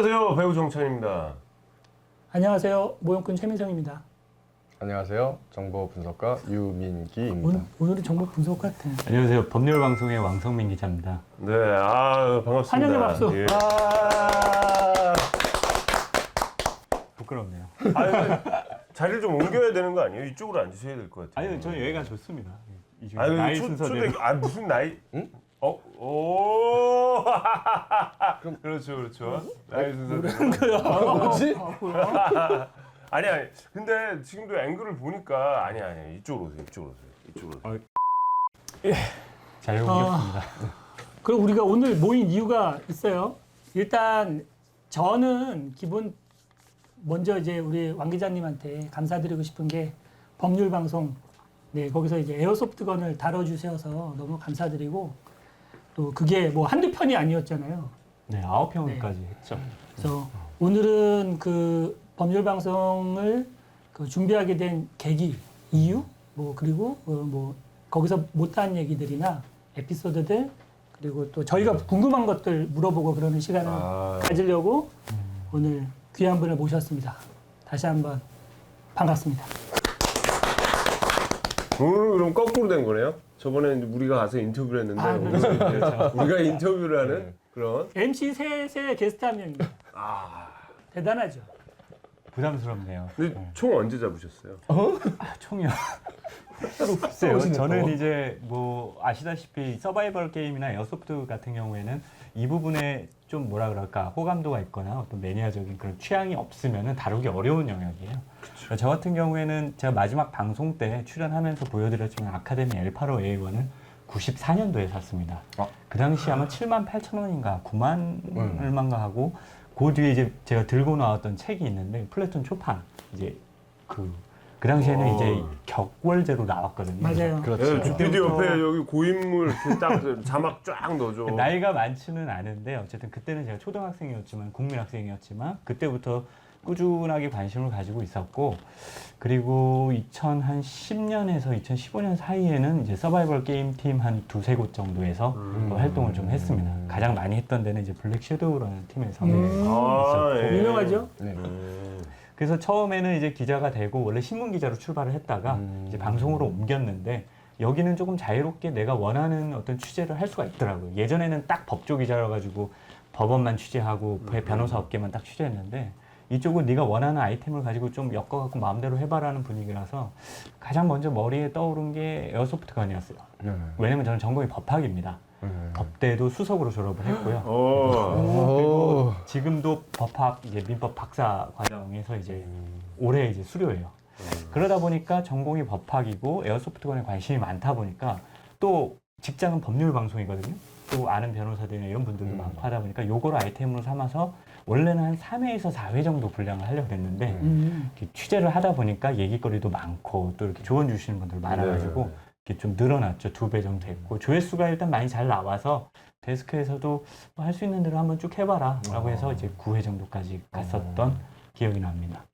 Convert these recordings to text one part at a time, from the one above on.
안녕하세요. 배우 정찬입니다. 안녕하세요. 모형꾼 최민성입니다. 안녕하세요. 정보 분석가 유민기입니다. 오늘은 정보 분석 같아. 안녕하세요. 법률방송의 왕성민 기자입니다. 네, 반갑습니다. 환영의 박수. 예. 부끄럽네요. 자리를 좀 옮겨야 되는 거 아니에요? 이쪽으로 앉으셔야 될 것 같아요. 아니요, 저는 여기가 좋습니다. 이 중에 나이 순서대로. 무슨 나이? 응? 오. 그렇죠. 나이 순서대로. 뭐지? 아니. 근데 지금도 앵글을 보니까 아니. 이쪽으로 오세요. 잘 옮겼습니다. 그리고 우리가 오늘 모인 이유가 있어요. 일단 저는 먼저 이제 우리 왕 기자님한테 감사드리고 싶은 게 법률 방송, 네, 거기서 이제 에어소프트건을 다뤄주셔서 너무 감사드리고, 또 그게 뭐 한두 편이 아니었잖아요. 네, 9평까지 했죠. 그래서 오늘은 그 법률 방송을 준비하게 된 계기, 이유, 그리고 거기서 못한 얘기들이나 에피소드들, 그리고 또 저희가 궁금한 것들 물어보고 그러는 시간을 가지려고 오늘 귀한 분을 모셨습니다. 다시 한번 반갑습니다. 오늘은 그럼 거꾸로 된 거네요? 저번에 이제 우리가 가서 인터뷰를 했는데 오늘은 이제 우리가 인터뷰를 하는 그런 MC 셋의 게스트 한 명입니다. 대단하죠. 부담스럽네요. 근데 네. 총 언제 잡으셨어요? 총이요. 글쎄요. 저는 이제 뭐 아시다시피 서바이벌 게임이나 에어소프트 같은 경우에는 이 부분에 좀 뭐라 그럴까 호감도가 있거나 어떤 매니아적인 그런 취향이 없으면은 다루기 어려운 영역이에요. 그쵸. 저 같은 경우에는 제가 마지막 방송 때 출연하면서 보여드렸지만 아카데미 L85A1을 94년도에 샀습니다. 그 당시 아마 7만 8천 원인가 9만 얼마인가 하고 그 뒤에 이제 제가 들고 나왔던 책이 있는데 플래톤 초판 이제 그 당시에는 이제 격월제로 나왔거든요. 맞아요. 그렇죠. 주피디 옆에 여기 고인물 이렇게 딱 자막 쫙 넣어줘. 나이가 많지는 않은데 어쨌든 그때는 제가 초등학생이었지만 국민학생이었지만 그때부터 꾸준하게 관심을 가지고 있었고, 그리고 2010년에서 2015년 사이에는 이제 서바이벌 게임 팀 한 두세 곳 정도에서 활동을 좀 했습니다. 가장 많이 했던 데는 이제 블랙 섀도우라는 팀에서 있었고, 예. 유명하죠? 네. 그래서 처음에는 이제 기자가 되고 원래 신문 기자로 출발을 했다가 이제 방송으로 옮겼는데 여기는 조금 자유롭게 내가 원하는 어떤 취재를 할 수가 있더라고요. 예전에는 딱 법조 기자라 가지고 법원만 취재하고 변호사 업계만 딱 취재했는데 이쪽은 네가 원하는 아이템을 가지고 좀 엮어갖고 마음대로 해봐라는 분위기라서 가장 먼저 머리에 떠오른 게 에어소프트건이었어요. 왜냐면 저는 전공이 법학입니다. 법대도 수석으로 졸업을 했고요. 그리고 지금도 법학 이제 민법 박사 과정에서 이제 올해 이제 수료예요. 그러다 보니까 전공이 법학이고 에어소프트건에 관심이 많다 보니까 또 직장은 법률 방송이거든요. 또 아는 변호사들이나 이런 분들도 많고 하다 보니까 요거를 아이템으로 삼아서 원래는 한 3회에서 4회 정도 분량을 하려고 했는데 이렇게 취재를 하다 보니까 얘기거리도 많고 또 이렇게 조언 주시는 분들 많아가지고 이렇게 좀 늘어났죠. 2배 정도 했고 조회수가 일단 많이 잘 나와서 데스크에서도 할 수 있는 대로 한번 쭉 해봐라 라고 해서 이제 9회 정도까지 갔었던 기억이 납니다.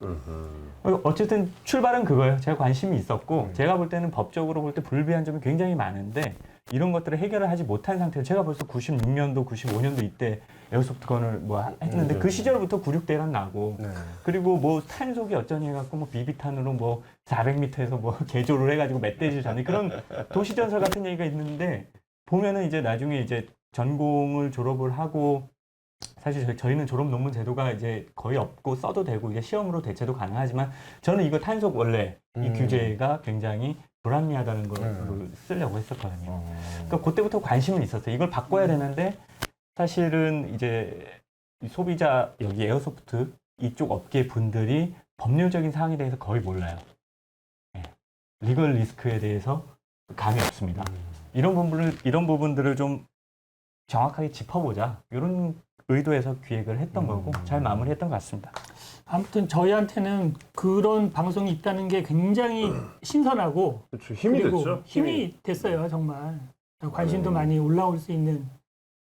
어쨌든 출발은 그거예요. 제가 관심이 있었고 제가 볼 때는 법적으로 볼 때 불비한 점이 굉장히 많은데 이런 것들을 해결을 하지 못한 상태로 제가 벌써 96년도, 95년도 이때 에어소프트건을 뭐 했는데 그 시절부터 96대란 나고 그리고 뭐 탄속이 어쩌니 해갖고 뭐 비비탄으로 뭐 400m에서 뭐 개조를 해가지고 멧돼지 잡는 그런 도시전설 같은 얘기가 있는데 보면은 이제 나중에 이제 전공을 졸업을 하고 사실 저희는 졸업 논문 제도가 이제 거의 없고 써도 되고 이게 시험으로 대체도 가능하지만 저는 이거 탄속 원래 이 규제가 굉장히 불합리하다는 걸 쓰려고 했었거든요. 그러니까 그때부터 관심은 있었어요. 이걸 바꿔야 되는데 사실은 이제 소비자 여기 에어소프트 이쪽 업계 분들이 법률적인 사항에 대해서 거의 몰라요. 네. 리걸 리스크에 대해서 감이 없습니다. 이런 부분들을 좀 정확하게 짚어보자. 이런 의도에서 기획을 했던 거고 잘 마무리했던 것 같습니다. 아무튼 저희한테는 그런 방송이 있다는 게 굉장히 신선하고 그렇죠. 힘이 그리고 됐죠. 힘이 됐어요, 정말. 관심도 많이 올라올 수 있는.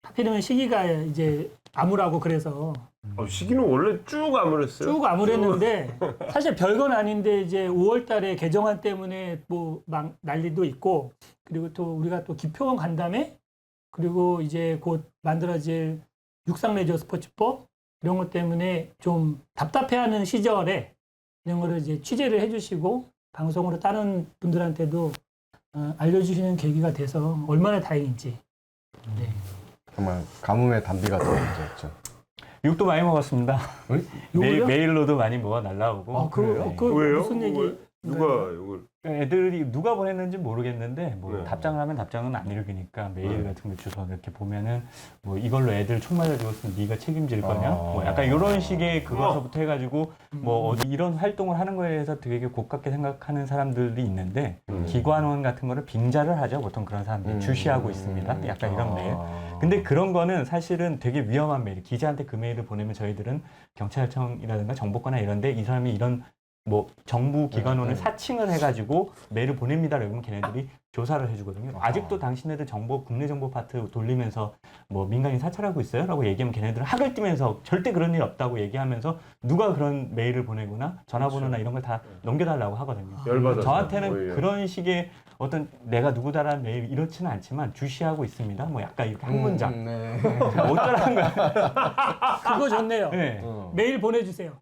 하필이면 시기가 이제 암울하고 그래서 시기는 원래 쭉 암울했어요. 쭉 암울했는데 사실 별건 아닌데 이제 5월 달에 개정안 때문에 뭐 막 난리도 있고 그리고 또 우리가 또 기표원 간담회 그리고 이제 곧 만들어질 육상레저 스포츠법 이런 것 때문에 좀 답답해하는 시절에 이런 거를 이제 취재를 해주시고 방송으로 다른 분들한테도 알려주시는 계기가 돼서 얼마나 다행인지. 네. 정말 가뭄의 단비가 된 문제였죠. 욕도 많이 먹었습니다. 욕을요? 메일로도 많이 뭐가 날라오고. 아, 그 왜요? 무슨 얘기? 누가 이걸 애들이 누가 보냈는지 모르겠는데 뭐 네. 답장을 하면 답장은 안 읽으니까 메일 같은 거 주소 이렇게 보면은 뭐 이걸로 애들 총 맞아 죽었으면 네가 책임질 거냐 뭐 약간 이런 식의 그거서부터 해가지고 뭐 어디 이런 활동을 하는 거에 대해서 되게 고깝게 생각하는 사람들이 있는데 기관원 같은 거를 빙자를 하죠. 보통 그런 사람들이 주시하고 있습니다. 약간 이런 메일. 근데 그런 거는 사실은 되게 위험한 메일. 기자한테 그 메일을 보내면 저희들은 경찰청이라든가 정보과나 이런데 이 사람이 이런 뭐 정부 기관원을 사칭을 해가지고 메일을 보냅니다. 그러면 걔네들이 조사를 해주거든요. 아직도 당신네들 정보 국내 정보 파트 돌리면서 뭐 민간인 사찰하고 있어요?라고 얘기하면 걔네들은 학을 띠면서 절대 그런 일 없다고 얘기하면서 누가 그런 메일을 보내거나 전화번호나 이런 걸 다 넘겨달라고 하거든요. 열받아서 저한테는 오히려. 그런 식의 어떤 내가 누구다라는 메일 이렇지는 않지만 주시하고 있습니다. 뭐 약간 이렇게 한 문장 네. 어쩌라는 거야. 그거 좋네요. 네. 메일 보내주세요.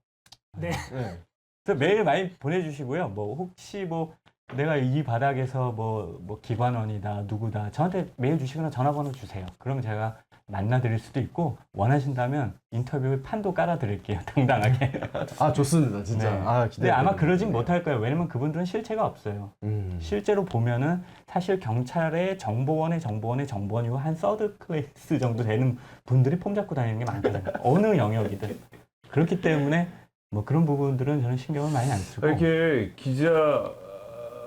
네. 네. 그래서 메일 많이 보내주시고요. 뭐 혹시 뭐 내가 이 바닥에서 뭐 기관원이다 누구다 저한테 메일 주시거나 전화번호 주세요. 그러면 제가 만나드릴 수도 있고 원하신다면 인터뷰 판도 깔아드릴게요. 당당하게. 아 좋습니다, 진짜. 네. 아, 근데 아마 그러진 못할 거예요. 왜냐면 그분들은 실체가 없어요. 실제로 보면은 사실 경찰의 정보원의 정보원이고 한 서드 클래스 정도 되는 분들이 폼 잡고 다니는 게 많거든요. 어느 영역이든. 그렇기 때문에 뭐 그런 부분들은 저는 신경을 많이 안 쓰고. 이렇게 기자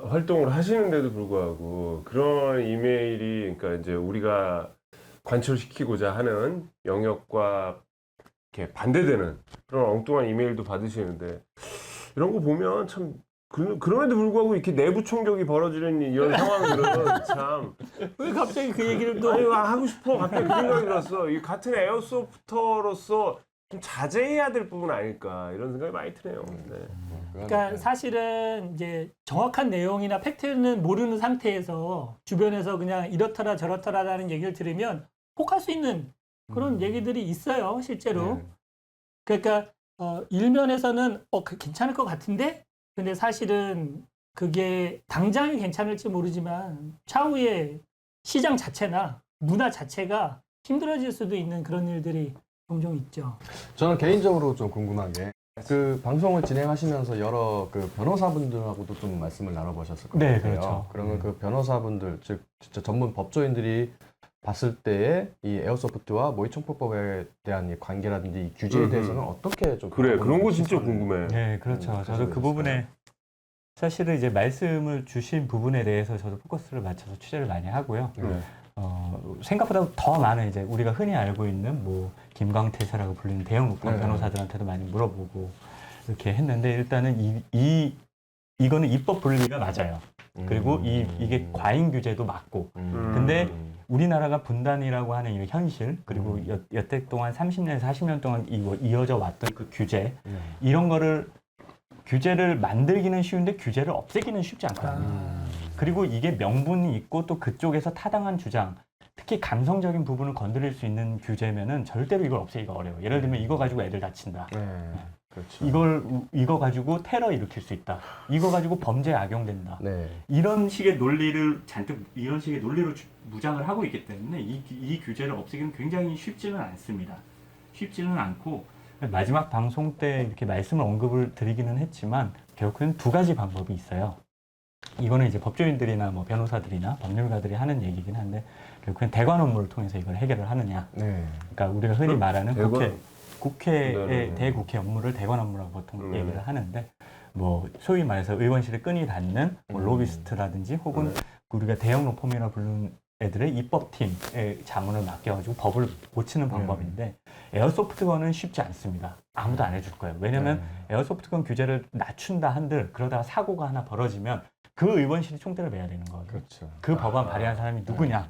활동을 하시는데도 불구하고 그런 이메일이 그러니까 이제 우리가 관철시키고자 하는 영역과 이렇게 반대되는 그런 엉뚱한 이메일도 받으시는데 이런 거 보면 참 그럼에도 불구하고 이렇게 내부 총격이 벌어지는 이런 상황들은 참 왜 갑자기 그 얘기를 또? 아니 하고 싶어 갑자기 그 생각이 들었어. 이 같은 에어소프터로서 좀 자제해야 될 부분 아닐까 이런 생각이 많이 드네요. 네. 그러니까 사실은 이제 정확한 내용이나 팩트는 모르는 상태에서 주변에서 그냥 이렇더라 저렇더라라는 얘기를 들으면 혹할 수 있는 그런 얘기들이 있어요, 실제로. 그러니까 일면에서는 괜찮을 것 같은데, 근데 사실은 그게 당장이 괜찮을지 모르지만 차후에 시장 자체나 문화 자체가 힘들어질 수도 있는 그런 일들이 종종 있죠. 저는 개인적으로 좀 궁금한 게 그 방송을 진행하시면서 여러 그 변호사분들하고도 좀 말씀을 나눠보셨을 것 네, 같아요. 그렇죠. 그러면 그 변호사분들, 즉 진짜 전문 법조인들이 봤을 때의 이 에어소프트와 모의총포법에 대한 이 관계라든지 이 규제에 대해서는 어떻게 좀 그래 그런 거 진짜 시선을 궁금해. 네, 그렇죠. 저도 그 부분에 사실은 이제 말씀을 주신 부분에 대해서 저도 포커스를 맞춰서 취재를 많이 하고요. 네. 생각보다 더 많은 이제 우리가 흔히 알고 있는 뭐 김광태사라고 불리는 대형 로펌 변호사들한테도 많이 물어보고 이렇게 했는데 일단은 이거는 입법 분리가 맞아요. 그리고 이게 과잉 규제도 맞고. 근데 우리나라가 분단이라고 하는 이 현실 그리고 여태 동안 30년, 40년 동안 이어져 왔던 그 규제 이런 거를 규제를 만들기는 쉬운데 규제를 없애기는 쉽지 않거든요. 그리고 이게 명분이 있고 또 그쪽에서 타당한 주장, 특히 감성적인 부분을 건드릴 수 있는 규제면은 절대로 이걸 없애기가 어려워요. 예를 들면 이거 가지고 애들 다친다. 그렇죠. 이거 가지고 테러 일으킬 수 있다. 이거 가지고 범죄에 악용된다. 네. 이런 식의 논리를 이런 식의 논리로 무장을 하고 있기 때문에 이 규제를 없애기는 굉장히 쉽지는 않습니다. 쉽지는 않고 마지막 방송 때 이렇게 말씀을 언급을 드리기는 했지만 결국엔 두 가지 방법이 있어요. 이거는 이제 법조인들이나 뭐 변호사들이나 법률가들이 하는 얘기긴 한데 결국엔 대관 업무를 통해서 이걸 해결을 하느냐. 네. 그러니까 우리가 흔히 말하는 국회의 네네네. 대국회 업무를 대관 업무라고 보통 네. 얘기를 하는데 뭐 소위 말해서 의원실에 끈이 닿는 뭐 로비스트라든지 혹은 우리가 대형 로펌이라 부르는 애들의 입법팀의 자문을 맡겨가지고 법을 고치는 방법인데 에어소프트건은 쉽지 않습니다. 아무도 안 해줄 거예요. 왜냐하면 에어소프트건 규제를 낮춘다 한들 그러다가 사고가 하나 벌어지면 그 의원실이 총대를 매야 되는 거예요. 그렇죠. 그 법안 발의한 사람이 누구냐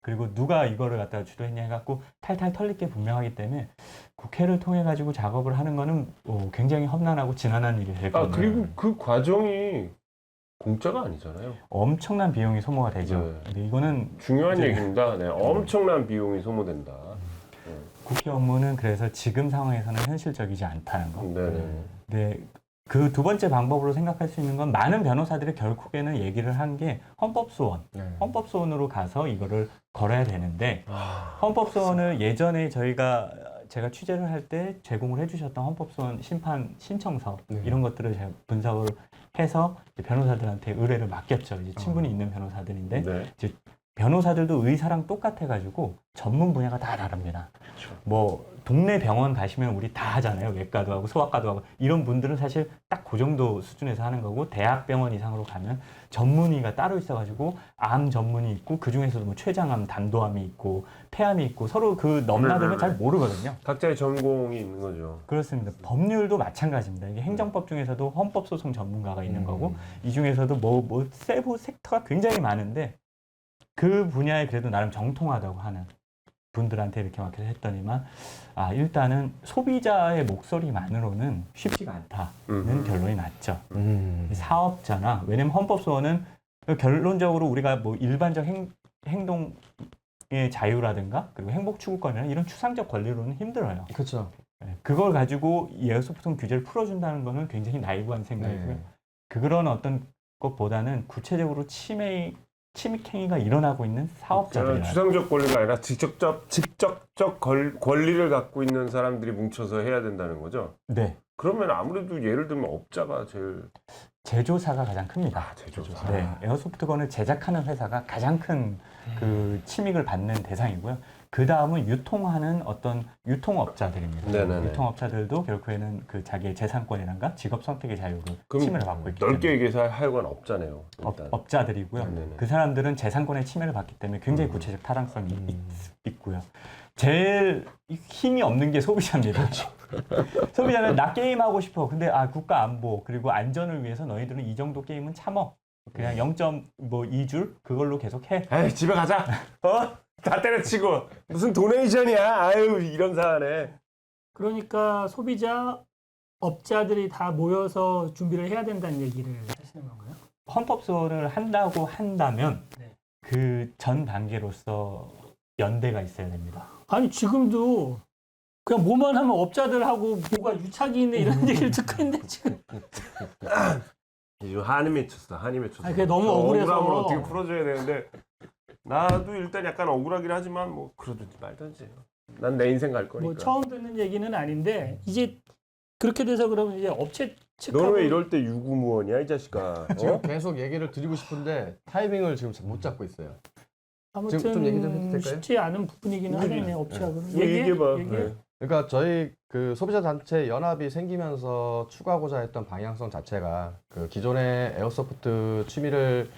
그리고 누가 이거를 갖다가 주도했냐 해갖고 탈탈 털릴 게 분명하기 때문에 국회를 통해 가지고 작업을 하는 거는 굉장히 험난하고 지난한 일이 될 거예요. 그리고 그 과정이 공짜가 아니잖아요. 엄청난 비용이 소모가 되죠. 네. 근데 이거는 중요한 이제- 얘기입니다. 네, 엄청난 비용이 소모된다. 국회 업무는 그래서 지금 상황에서는 현실적이지 않다는 거. 네네. 네. 그 두 번째 방법으로 생각할 수 있는 건 많은 변호사들이 결국에는 얘기를 한 게 헌법소원. 네. 헌법소원으로 가서 이거를 걸어야 되는데 헌법소원을 예전에 제가 취재를 할 때 제공을 해주셨던 헌법소원 심판 신청서 네. 이런 것들을 제가 분석을 해서 변호사들한테 의뢰를 맡겼죠. 이제 친분이 있는 변호사들인데 네. 변호사들도 의사랑 똑같아가지고 전문 분야가 다 다릅니다. 뭐 동네 병원 가시면 우리 다 하잖아요. 외과도 하고 소아과도 하고 이런 분들은 사실 딱 그 정도 수준에서 하는 거고 대학병원 이상으로 가면 전문의가 따로 있어가지고 암 전문이 있고 그 중에서도 뭐 췌장암, 단도암이 있고 폐암이 있고 서로 그 넘나들면 잘 모르거든요. 각자의 전공이 있는 거죠. 그렇습니다. 법률도 마찬가지입니다. 이게 행정법 중에서도 헌법소송 전문가가 있는 거고 이 중에서도 뭐 세부 섹터가 굉장히 많은데 그 분야에 그래도 나름 정통하다고 하는 분들한테 이렇게 막 했더니만 일단은 소비자의 목소리만으로는 쉽지가 않다는 결론이 났죠. 사업자나 왜냐면 헌법소원은 결론적으로 우리가 뭐 일반적 행동의 자유라든가 그리고 행복 추구권이나 이런 추상적 권리로는 힘들어요. 그렇죠. 네, 그걸 가지고 이 에어소프트 규제를 풀어준다는 거는 굉장히 나이브한 생각이고요. 네. 그런 어떤 것보다는 구체적으로 침입행위가 일어나고 있는 사업자들이나 추상적 권리가 아니라 직접적 권리를 갖고 있는 사람들이 뭉쳐서 해야 된다는 거죠. 네, 그러면 아무래도 예를 들면 업자가 제일 제조사가 가장 큽니다. 제조사. 네, 에어소프트건을 제작하는 회사가 가장 큰 그 침입을 받는 대상이고요. 그 다음은 유통하는 어떤 유통업자들입니다. 네네네. 유통업자들도 결국에는 그 자기의 재산권이란가 직업 선택의 자유로 그럼 침해를 받고 있기 때문에 넓게 얘기해서 할 건 없잖아요. 일단. 업자들이고요. 네네네. 그 사람들은 재산권의 침해를 받기 때문에 굉장히 구체적 타당성이 있고요. 제일 힘이 없는 게 소비자입니다. 소비자는 나 게임하고 싶어. 근데 국가 안보 그리고 안전을 위해서 너희들은 이 정도 게임은 참어. 그냥 0.2줄 그걸로 계속 해. 에이 집에 가자. 다 때려치고 무슨 도네이션이야. 아유 이런 사안에. 그러니까 소비자 업자들이 다 모여서 준비를 해야 된다는 얘기를 하시는 건가요? 헌법소원을 한다고 한다면 네. 그 전 단계로서 연대가 있어야 됩니다. 아니 지금도 그냥 뭐만 하면 업자들하고 뭐가 유착이 있네 이런 얘기를 듣고 있는데 지금 지금 한이 맺혔어. 한이 맺혔어. 아니, 그게 너무 저 억울해서. 억울함을 어떻게 풀어줘야 되는데 나도 일단 약간 억울하긴 하지만 뭐 그러든지 말든지. 난 내 인생 갈 거니까. 뭐 처음 듣는 얘기는 아닌데 이제 그렇게 돼서 그러면 이제 업체 측하고 너는 왜 이럴 때 유구무원이야 이 자식아. 지금 계속 얘기를 드리고 싶은데 타이밍을 지금 못 잡고 있어요. 아무튼 좀 얘기 좀 해도 될까요? 쉽지 않은 부분이기는 하겠네요 업체하고는. 얘기해봐. 얘기해. 네. 그러니까 저희 그 소비자 단체 연합이 생기면서 추구하고자 했던 방향성 자체가 그 기존의 에어소프트 취미를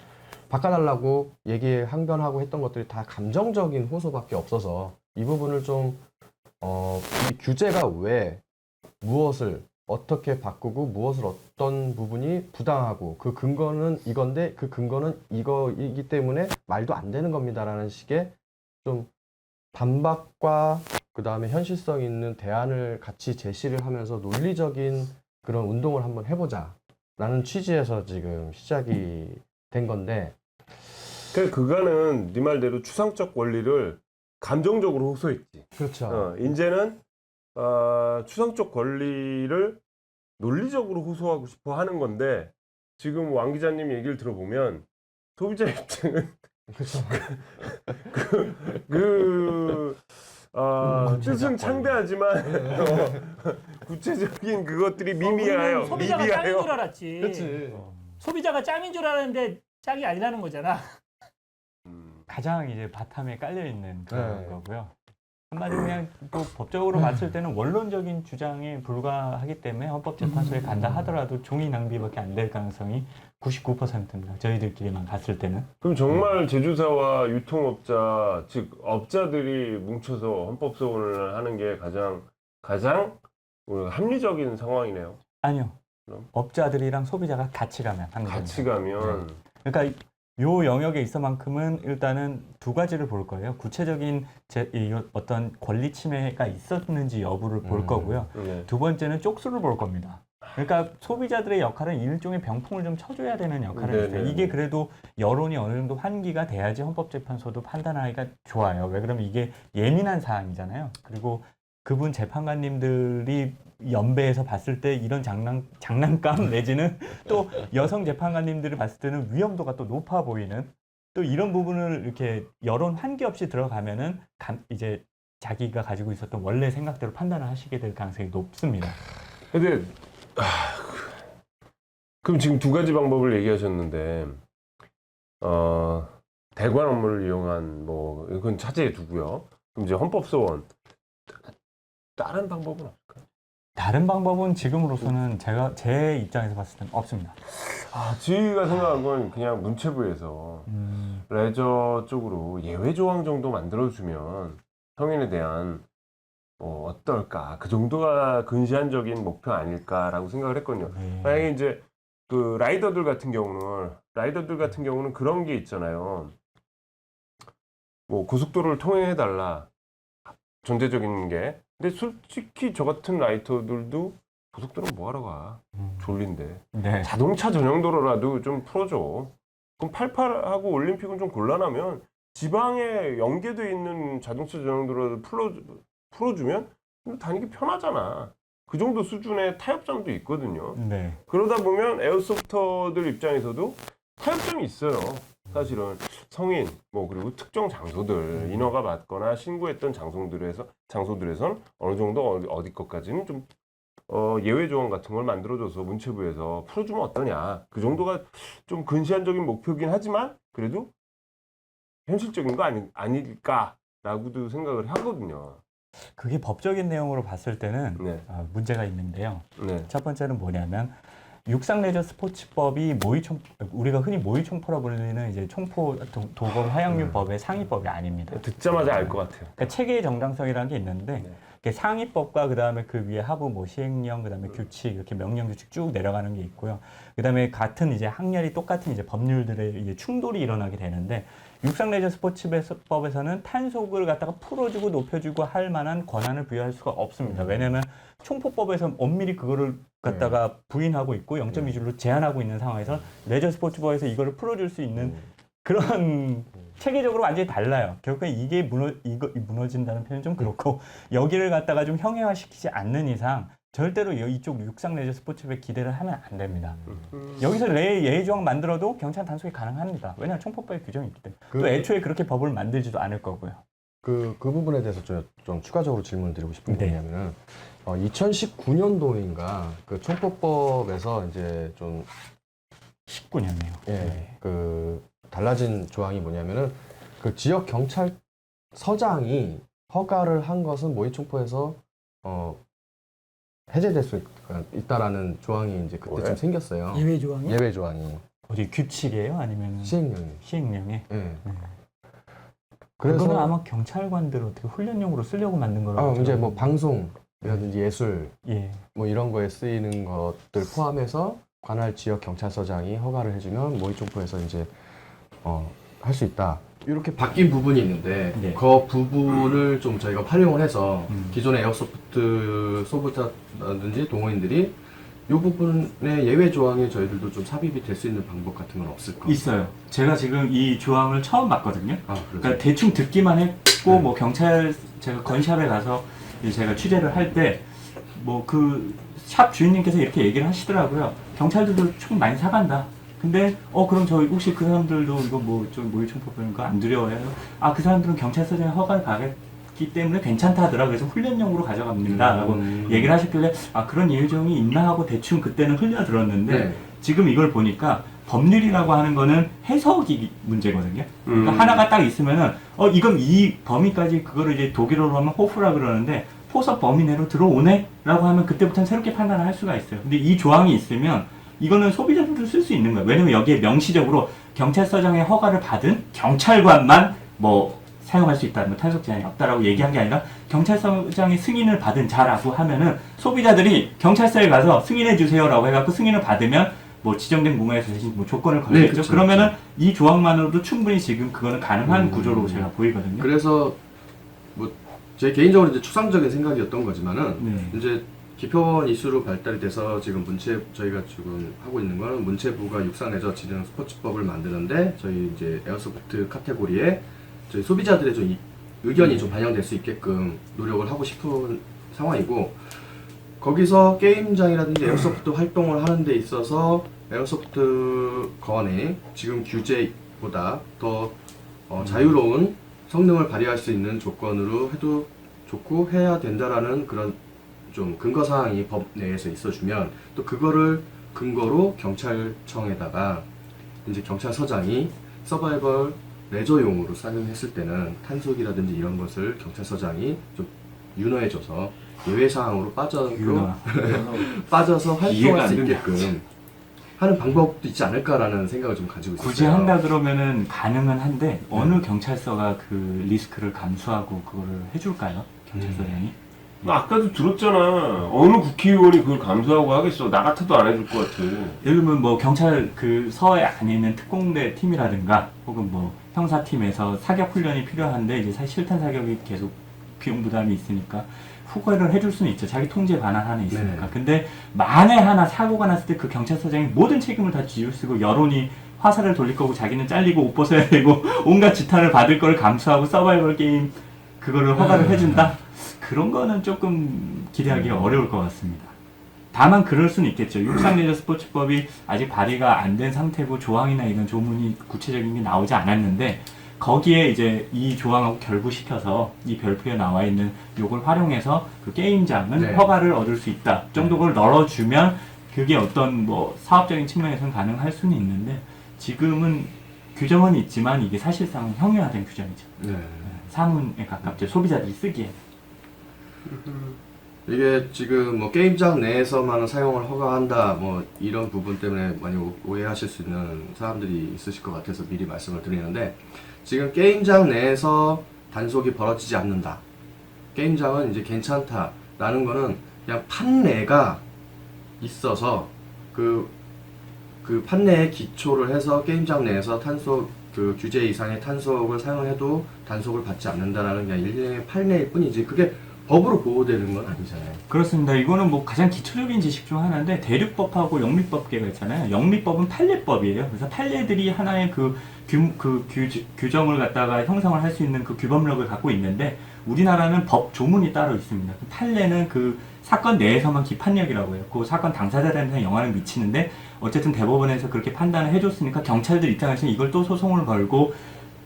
바꿔달라고 얘기 항변하고 했던 것들이 다 감정적인 호소밖에 없어서 이 부분을 좀 이 규제가 왜 무엇을 어떻게 바꾸고 무엇을 어떤 부분이 부당하고 그 근거는 이건데 그 근거는 이거이기 때문에 말도 안 되는 겁니다라는 식의 좀 반박과 그 다음에 현실성 있는 대안을 같이 제시를 하면서 논리적인 그런 운동을 한번 해보자라는 취지에서 지금 시작이 된 건데 그거는 네 말대로 추상적 권리를 감정적으로 호소했지. 그렇죠. 이제는 추상적 권리를 논리적으로 호소하고 싶어 하는 건데 지금 왕 기자님 얘기를 들어보면 소비자 입장은 그렇죠. 뜻은 창대하지만 구체적인 그것들이 미미해요. 우리는 소비자가 짱인 줄 알았지. 그렇지. 소비자가 짱인 줄 알았는데 짱이 아니라는 거잖아. 가장 이제 바탕에 깔려 있는 그런 네. 거고요. 한마디로 그냥 또 법적으로 봤을 때는 원론적인 주장에 불과하기 때문에 헌법재판소에 간다 하더라도 종이 낭비밖에 안 될 가능성이 99%입니다. 저희들끼리만 갔을 때는. 그럼 정말 제조사와 유통업자 즉 업자들이 뭉쳐서 헌법소원을 하는 게 가장 합리적인 상황이네요. 아니요. 그럼? 업자들이랑 소비자가 같이 가면 합니다. 같이 가면 그러니까 요 영역에 있어만큼은 일단은 두 가지를 볼 거예요. 구체적인 어떤 권리 침해가 있었는지 여부를 볼 거고요. 네. 두 번째는 쪽수를 볼 겁니다. 그러니까 소비자들의 역할은 일종의 병풍을 좀 쳐줘야 되는 역할을 네네. 했어요. 이게 그래도 여론이 어느 정도 환기가 돼야지 헌법재판소도 판단하기가 좋아요. 왜 그러면 이게 예민한 사안이잖아요. 그리고 그분 재판관님들이 연배에서 봤을 때 이런 장난감 내지는 또 여성 재판관님들이 봤을 때는 위험도가 또 높아 보이는 또 이런 부분을 이렇게 여론 환기 없이 들어가면은 이제 자기가 가지고 있었던 원래 생각대로 판단을 하시게 될 가능성이 높습니다. 근데 그럼 지금 두 가지 방법을 얘기하셨는데 대관 업무를 이용한 뭐 이건 차제에 두고요. 그럼 이제 헌법소원 다른 방법은 없을까요? 다른 방법은 지금으로서는 제 입장에서 봤을 때는 없습니다. 저희가 생각한 건 그냥 문체부에서 레저 쪽으로 예외 조항 정도 만들어주면 성인에 대한 어떨까 그 정도가 근시안적인 목표 아닐까라고 생각을 했거든요. 네. 만약에 이제 그 라이더들 같은 경우는 그런 게 있잖아요. 뭐 고속도로를 통행해 달라 전제적인 게. 근데 솔직히 저 같은 라이터들도 고속도로 뭐하러 가? 졸린데. 네. 자동차 전용 도로라도 좀 풀어줘. 그럼 88하고 올림픽은 좀 곤란하면 지방에 연계돼 있는 자동차 전용 도로를 풀어주면 다니기 편하잖아. 그 정도 수준의 타협점도 있거든요. 네. 그러다 보면 에어소프터들 입장에서도 타협점이 있어요. 사실은 성인 뭐 그리고 특정 장소들 인허가 받거나 신고했던 장소들에선 어느 정도 어디 것까지는 좀 예외 조항 같은 걸 만들어줘서 문체부에서 풀어주면 어떠냐. 그 정도가 좀 근시안적인 목표긴 하지만 그래도 현실적인 거 아닐까라고도 생각을 하거든요. 그게 법적인 내용으로 봤을 때는 네. 문제가 있는데요. 네. 첫 번째는 뭐냐면 육상레저 스포츠법이 우리가 흔히 모의총포라 부르는 이제 총포 도검 화약류법의 상위법이 아닙니다. 듣자마자 알 것 같아요. 그러니까 체계의 정당성이라는 게 있는데 네. 상위법과 그다음에 그 위에 하부 뭐 시행령 그다음에 규칙 이렇게 명령 규칙 쭉 내려가는 게 있고요. 그다음에 같은 이제 학렬이 똑같은 이제 법률들의 이제 충돌이 일어나게 되는데 육상레저 스포츠법에서는 탄속을 갖다가 풀어주고 높여주고 할 만한 권한을 부여할 수가 없습니다. 왜냐하면 총포법에서 엄밀히 그거를 갖다가 부인하고 있고 0.2줄로 제한하고 있는 상황에서 레저 스포츠법에서 이거를 풀어줄 수 있는 그런 체계적으로 완전히 달라요. 결국엔 이게 무너진다는 표현은 좀 그렇고 여기를 갖다가 좀 형해화시키지 않는 이상 절대로 이쪽 육상 레저 스포츠법에 기대를 하면 안 됩니다. 여기서 예외 조항 만들어도 경찰 단속이 가능합니다. 왜냐하면 총포법에 규정이 있기 때문에. 또 애초에 그렇게 법을 만들지도 않을 거고요. 그 부분에 대해서 좀 추가적으로 질문을 드리고 싶은 게 네. 뭐냐면은 2019년도인가 그 총포법에서 이제 좀 19년이에요. 예, 그 달라진 조항이 뭐냐면은 그 지역 경찰서장이 허가를 한 것은 모의총포에서 해제될 수 있다라는 조항이 이제 그때쯤 왜? 생겼어요. 예외 조항이 예외 조항이 어디 규칙이에요? 아니면 시행령이. 시행령에? 예. 그거는 아마 경찰관들 어떻게 훈련용으로 쓰려고 만든 거라고. 이제 뭐 방송이라든지 예술 예. 뭐 이런 거에 쓰이는 것들 포함해서 관할 지역 경찰서장이 허가를 해주면 모의총포에서 이제 할 수 있다. 이렇게 바뀐 부분이 있는데 네. 그 부분을 좀 저희가 활용을 해서 기존의 에어소프트 소비자라든지 동호인들이 이 부분의 예외 조항에 저희들도 좀 삽입이 될 수 있는 방법 같은 건 없을까? 있어요. 제가 지금 이 조항을 처음 봤거든요. 그래서 그러니까 대충 듣기만 했고 뭐 경찰 제가 건샵에 가서 이제 제가 취재를 할 때 뭐 그 샵 주인님께서 이렇게 얘기를 하시더라고요. 경찰들도 총 많이 사간다. 근데 그럼 저 혹시 그 사람들도 이거 뭐 좀 모의총포 그런 거 안 두려워해요? 그 사람들은 경찰서장에 허가를 받았기 때문에 괜찮다더라. 그래서 훈련용으로 가져갑니다라고 얘기를 하셨길래 그런 예외조항이 있나 하고 대충 그때는 흘려들었는데 네. 지금 이걸 보니까 법률이라고 하는 거는 해석이 문제거든요. 그러니까 하나가 딱 있으면은 이건 이 범위까지 그거를 이제 독일어로 하면 호프라 그러는데 포섭 범위 내로 들어오네라고 하면 그때부터는 새롭게 판단을 할 수가 있어요. 근데 이 조항이 있으면 이거는 소비자들도 쓸 수 있는 거예요. 왜냐면 여기에 명시적으로 경찰서장의 허가를 받은 경찰관만 뭐 사용할 수 있다, 뭐 탄속 제한이 없다라고 얘기한 게 아니라 경찰서장의 승인을 받은 자라고 하면은 소비자들이 경찰서에 가서 승인해 주세요라고 해갖고 승인을 받으면 뭐 지정된 문화에서 대신 뭐 조건을 걸겠죠. 그쵸, 그러면은 이 조항만으로도 충분히 지금 그거는 가능한 구조로 제가 보이거든요. 그래서 뭐 제 개인적으로 이제 추상적인 생각이었던 거지만은 네. 이제 기표원 이슈로 발달이 돼서 지금 저희가 지금 하고 있는 거는 문체부가 육상 레저 진흥 스포츠법을 만드는데 저희 이제 에어소프트 카테고리에 저희 소비자들의 좀 의견이 좀 반영될 수 있게끔 노력을 하고 싶은 상황이고, 거기서 게임장이라든지 에어소프트 활동을 하는 데 있어서 에어소프트 건의 지금 규제보다 더 자유로운 성능을 발휘할 수 있는 조건으로 해도 좋고 해야 된다라는 그런 좀 근거 사항이 법 내에서 있어주면, 또 그거를 근거로 경찰청에다가 이제 경찰서장이 서바이벌 레저용으로 사용했을 때는 탄속이라든지 이런 것을 경찰서장이 좀 윤허해줘서 예외 사항으로 빠져서 활동할 수 있게끔 하는 방법도 있지 않을까라는 생각을 좀 가지고 있어요. 굳이 한다 그러면은 가능은 한데 어느 경찰서가 그 리스크를 감수하고 그거를 해줄까요? 경찰서장이? 아까도 들었잖아. 어느 국회의원이 그걸 감수하고 하겠어. 나 같아도 안 해줄 것 같아. 예를 들면 뭐 경찰 그 서에 안에 있는 특공대 팀이라든가 혹은 뭐 형사팀에서 사격 훈련이 필요한데 이제 사실 실탄 사격이 계속 비용 부담이 있으니까 후과를 해줄 수는 있죠. 자기 통제 반환 안에 있으니까. 네. 근데 만에 하나 사고가 났을 때 그 경찰서장이 모든 책임을 다 뒤집쓰고 여론이 화살을 돌릴 거고 자기는 잘리고 옷 벗어야 되고 온갖 지탄을 받을 걸 감수하고 서바이벌 게임 그거를 허가를 해준다? 그런 거는 조금 기대하기가 어려울 것 같습니다. 다만 그럴 수는 있겠죠. 육상레저 스포츠법이 아직 발의가 안 된 상태고 조항이나 이런 조문이 구체적인 게 나오지 않았는데 거기에 이제 이 조항하고 결부시켜서 이 별표에 나와 있는 요걸 활용해서 그 게임장은 네. 허가를 얻을 수 있다 정도를 넣어주면 그게 어떤 뭐 사업적인 측면에서는 가능할 수는 있는데 지금은 규정은 있지만 이게 사실상 형용화된 규정이죠. 네. 사문에 가깝죠. 소비자들이 쓰기에. 이게 지금 뭐 게임장 내에서만 사용을 허가한다 뭐 이런 부분 때문에 많이 오해하실 수 있는 사람들이 있으실 것 같아서 미리 말씀을 드리는데, 지금 게임장 내에서 단속이 벌어지지 않는다, 게임장은 이제 괜찮다라는 거는 그냥 판례가 있어서 그 판례에 기초를 해서 게임장 내에서 탄속 그 규제 이상의 탄속을 사용해도 단속을 받지 않는다라는 그냥 일련의 판례일 뿐이지 그게 법으로 보호되는 건 아니잖아요. 그렇습니다. 이거는 뭐 가장 기초적인 지식 중 하나인데 대륙법하고 영미법계가 있잖아요. 영미법은 판례법이에요. 그래서 판례들이 하나의 규정을 갖다가 형성을 할 수 있는 그 규범력을 갖고 있는데 우리나라는 법 조문이 따로 있습니다. 판례는 그 사건 내에서만 기판력이라고 해요. 그 사건 당사자들한테 영향을 미치는데 어쨌든 대법원에서 그렇게 판단을 해줬으니까 경찰들 입장에서는 이걸 또 소송을 걸고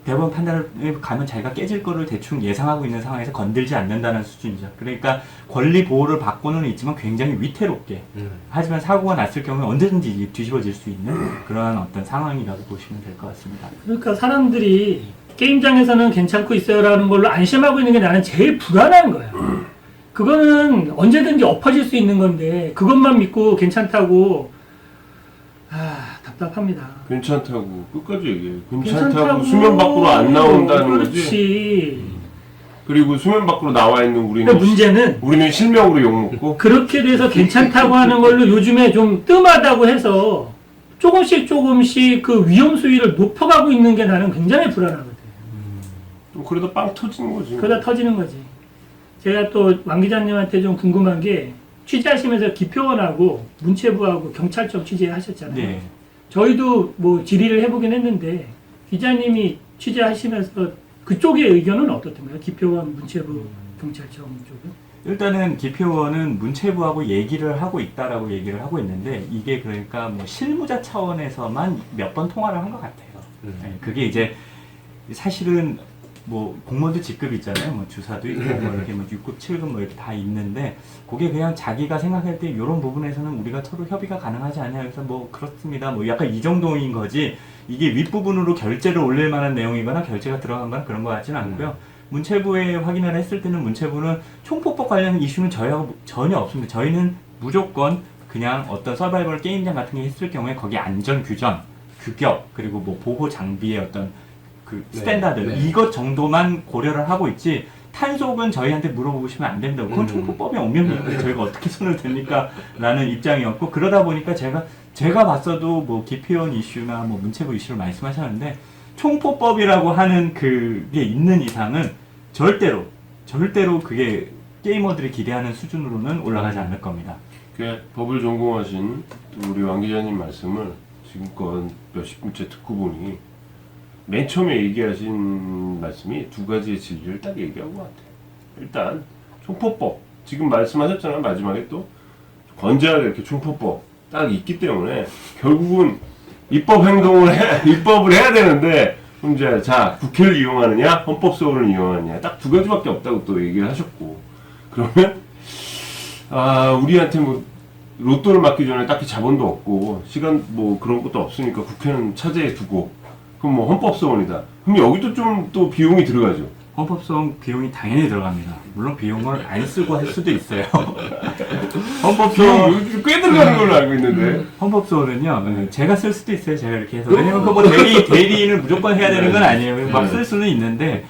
대법원 판단을 가면 자기가 깨질 거를 대충 예상하고 있는 상황에서 건들지 않는다는 수준이죠. 그러니까 권리 보호를 받고는 있지만 굉장히 위태롭게 하지만 사고가 났을 경우에 언제든지 뒤집어질 수 있는 그러한 어떤 상황이라고 보시면 될 것 같습니다. 그러니까 사람들이 게임장에서는 괜찮고 있어요라는 걸로 안심하고 있는 게 나는 제일 불안한 거야. 그거는 언제든지 엎어질 수 있는 건데 그것만 믿고 괜찮다고 답답합니다. 괜찮다고 끝까지 얘기해. 괜찮다고 수면 밖으로 안 나온다는 거지. 그렇지. 그리고 수면 밖으로 나와 있는 그러니까 문제는 우리는 실명으로 욕 먹고. 그렇게 돼서 괜찮다고 하는 걸로 요즘에 좀 뜸하다고 해서 조금씩 그 위험 수위를 높여가고 있는 게 나는 굉장히 불안하거든. 그러다 빵 터지는 거지. 그러다 터지는 거지. 제가 또 왕 기자님한테 좀 궁금한 게 취재하시면서 기표원하고 문체부하고 경찰청 취재하셨잖아요. 네. 저희도 뭐 질의를 해보긴 했는데 기자님이 취재하시면서 그쪽의 의견은 어떻던가요? 기표원, 문체부, 경찰청 쪽은? 일단은 기표원은 문체부하고 얘기를 하고 있다라고 얘기를 하고 있는데 이게 그러니까 뭐 실무자 차원에서만 몇 번 통화를 한 것 같아요. 네, 그게 이제 사실은 뭐 공무원들 직급이 있잖아요. 뭐 주사도 있고 뭐 이렇게 뭐 6급, 7급 뭐 이렇게 다 있는데 그게 그냥 자기가 생각할 때 이런 부분에서는 우리가 서로 협의가 가능하지 않냐 해서 뭐 그렇습니다. 뭐 약간 이 정도인 거지 이게 윗부분으로 결제를 올릴 만한 내용이거나 결제가 들어간 거나 그런 것 같지는 않고요. 문체부에 확인을 했을 때는 문체부는 총폭법 관련 이슈는 저희하고 전혀 없습니다. 저희는 무조건 그냥 어떤 서바이벌 게임장 같은 게 있을 경우에 거기 안전 규정, 규격 그리고 뭐 보호 장비의 어떤 그 스탠다드 이것 정도만 고려를 하고 있지 탄속은 저희한테 물어보시면 안 된다고 그건 총폭법에 엄연히 저희가 어떻게 손을 댑니까? 라는 입장이었고 그러다 보니까 제가 봤어도 뭐 기표원 이슈나 뭐 문체부 이슈를 말씀하셨는데 총폭법이라고 하는 그게 있는 이상은 절대로 그게 게이머들이 기대하는 수준으로는 올라가지 않을 겁니다. 그 법을 전공하신 우리 왕 기자님 말씀을 지금껏 몇십 분째 듣고 보니 맨 처음에 얘기하신 말씀이 두 가지의 진리를 딱 얘기한 것 같아요. 일단 총포법 지금 말씀하셨잖아요. 마지막에 또 권재하게 이렇게 총포법 딱 있기 때문에 결국은 입법 행동을 입법을 해야 되는데 그럼 이제 자 국회를 이용하느냐 헌법소원을 이용하느냐 딱 두 가지밖에 없다고 또 얘기를 하셨고 그러면 우리한테 뭐 로또를 맞기 전에 딱히 자본도 없고 시간 뭐 그런 것도 없으니까 국회는 차제에 두고 그럼 뭐 헌법소원이다. 그럼 여기도 좀 또 비용이 들어가죠. 헌법소원 비용이 당연히 들어갑니다. 물론 비용을 안 쓰고 할 수도 있어요. 헌법소원 비용이 꽤 들어가는 걸로 알고 있는데. 헌법소원은요, 제가 쓸 수도 있어요. 제가 이렇게 해서. 왜냐면 그 뭐 대리인을 무조건 해야 되는 건 아니에요. 막 쓸 수는 있는데,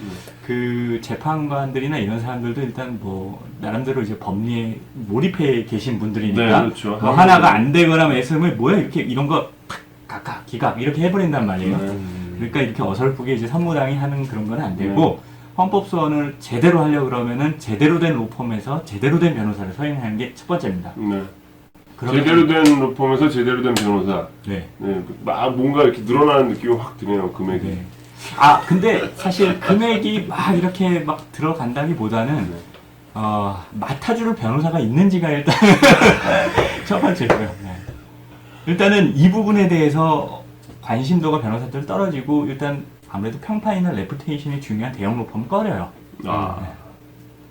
그 재판관들이나 이런 사람들도 일단 뭐, 나름대로 이제 법리에 몰입해 계신 분들이니까, 네, 그렇죠. 뭐 하나가 안 되거나 말씀을 뭐야, 이렇게 이런 거, 각각, 기각, 이렇게 해버린단 말이에요. 그러니까 이렇게 어설프게 이제 산무당이 하는 그런 건 안 되고, 헌법소원을 제대로 하려고 그러면은 제대로 된 로펌에서 제대로 된 변호사를 서임하는 게 첫 번째입니다. 네. 그러면 제대로 된 로펌에서 제대로 된 변호사. 네. 네. 막 뭔가 이렇게 늘어나는 느낌이 확 드네요, 금액이. 네. 근데 사실 금액이 막 이렇게 막 들어간다기보다는 맡아줄 변호사가 있는지가 일단 첫 번째고요. 네. 일단은 이 부분에 대해서 관심도가 변호사들 떨어지고 일단 아무래도 평판이나 레pu테이션이 중요한 대형 로펌은 꺼려요.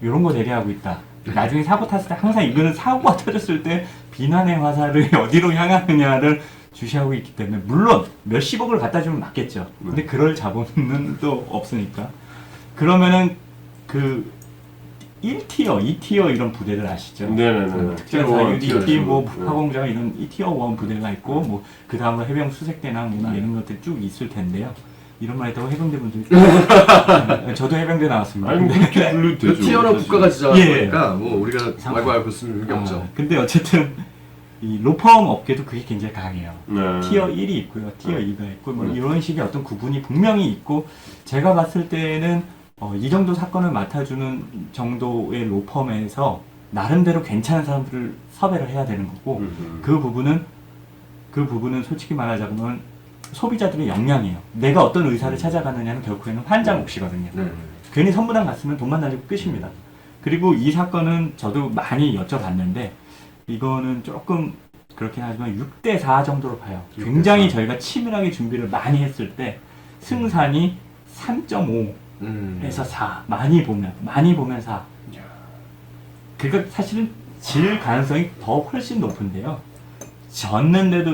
이런 거 대리하고 있다. 나중에 사고 탔을 때 항상 이거는 사고가 터졌을 때 비난의 화살을 어디로 향하느냐를 주시하고 있기 때문에 물론 몇십억을 갖다 주면 맞겠죠. 근데 그럴 자본은 또 없으니까. 그러면은 그 1티어, 2티어 이런 부대들 아시죠? 네네네. 사유DT, 뭐 북파공장 이런 2티어 1 부대가 있고 뭐 그 다음으로 해병 수색대나 뭐 이런 것들이 쭉 있을 텐데요. 이런 말 했다고 해병대 분들이 저도 해병대 나왔습니다. 아니, 뭐 그렇게 불러도 되죠. 티어는 국가가 지정하는 예. 거니까 뭐 우리가 말고 쓸 게 없죠. 근데 어쨌든 이 로펌 업계도 그게 굉장히 강해요. 네. 티어 1이 있고요, 티어 2가 있고 뭐 이런 식의 어떤 구분이 분명히 있고 제가 봤을 때는 이 정도 사건을 맡아주는 정도의 로펌에서 나름대로 괜찮은 사람들을 섭외를 해야 되는 거고 그 부분은 솔직히 말하자면 소비자들의 역량이에요. 내가 어떤 의사를 찾아가느냐는 결국에는 환자 몫이거든요. 괜히 선무당 갔으면 돈만 날리고 끝입니다. 그리고 이 사건은 저도 많이 여쭤봤는데 이거는 조금 그렇긴 하지만 6대4 정도로 봐요. 굉장히 저희가 치밀하게 준비를 많이 했을 때 승산이 3.5에서 4 많이 보면 4. 그러니까 사실은 질 가능성이 더 훨씬 높은데요.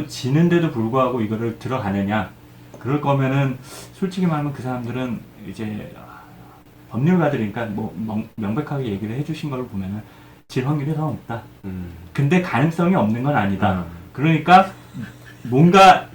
지는데도 불구하고 이거를 들어가느냐 그럴 거면은 솔직히 말하면 그 사람들은 이제 법률가들이니까 뭐 명백하게 얘기를 해주신 걸 보면은 질 확률이 더 높다. 근데 가능성이 없는 건 아니다. 그러니까 뭔가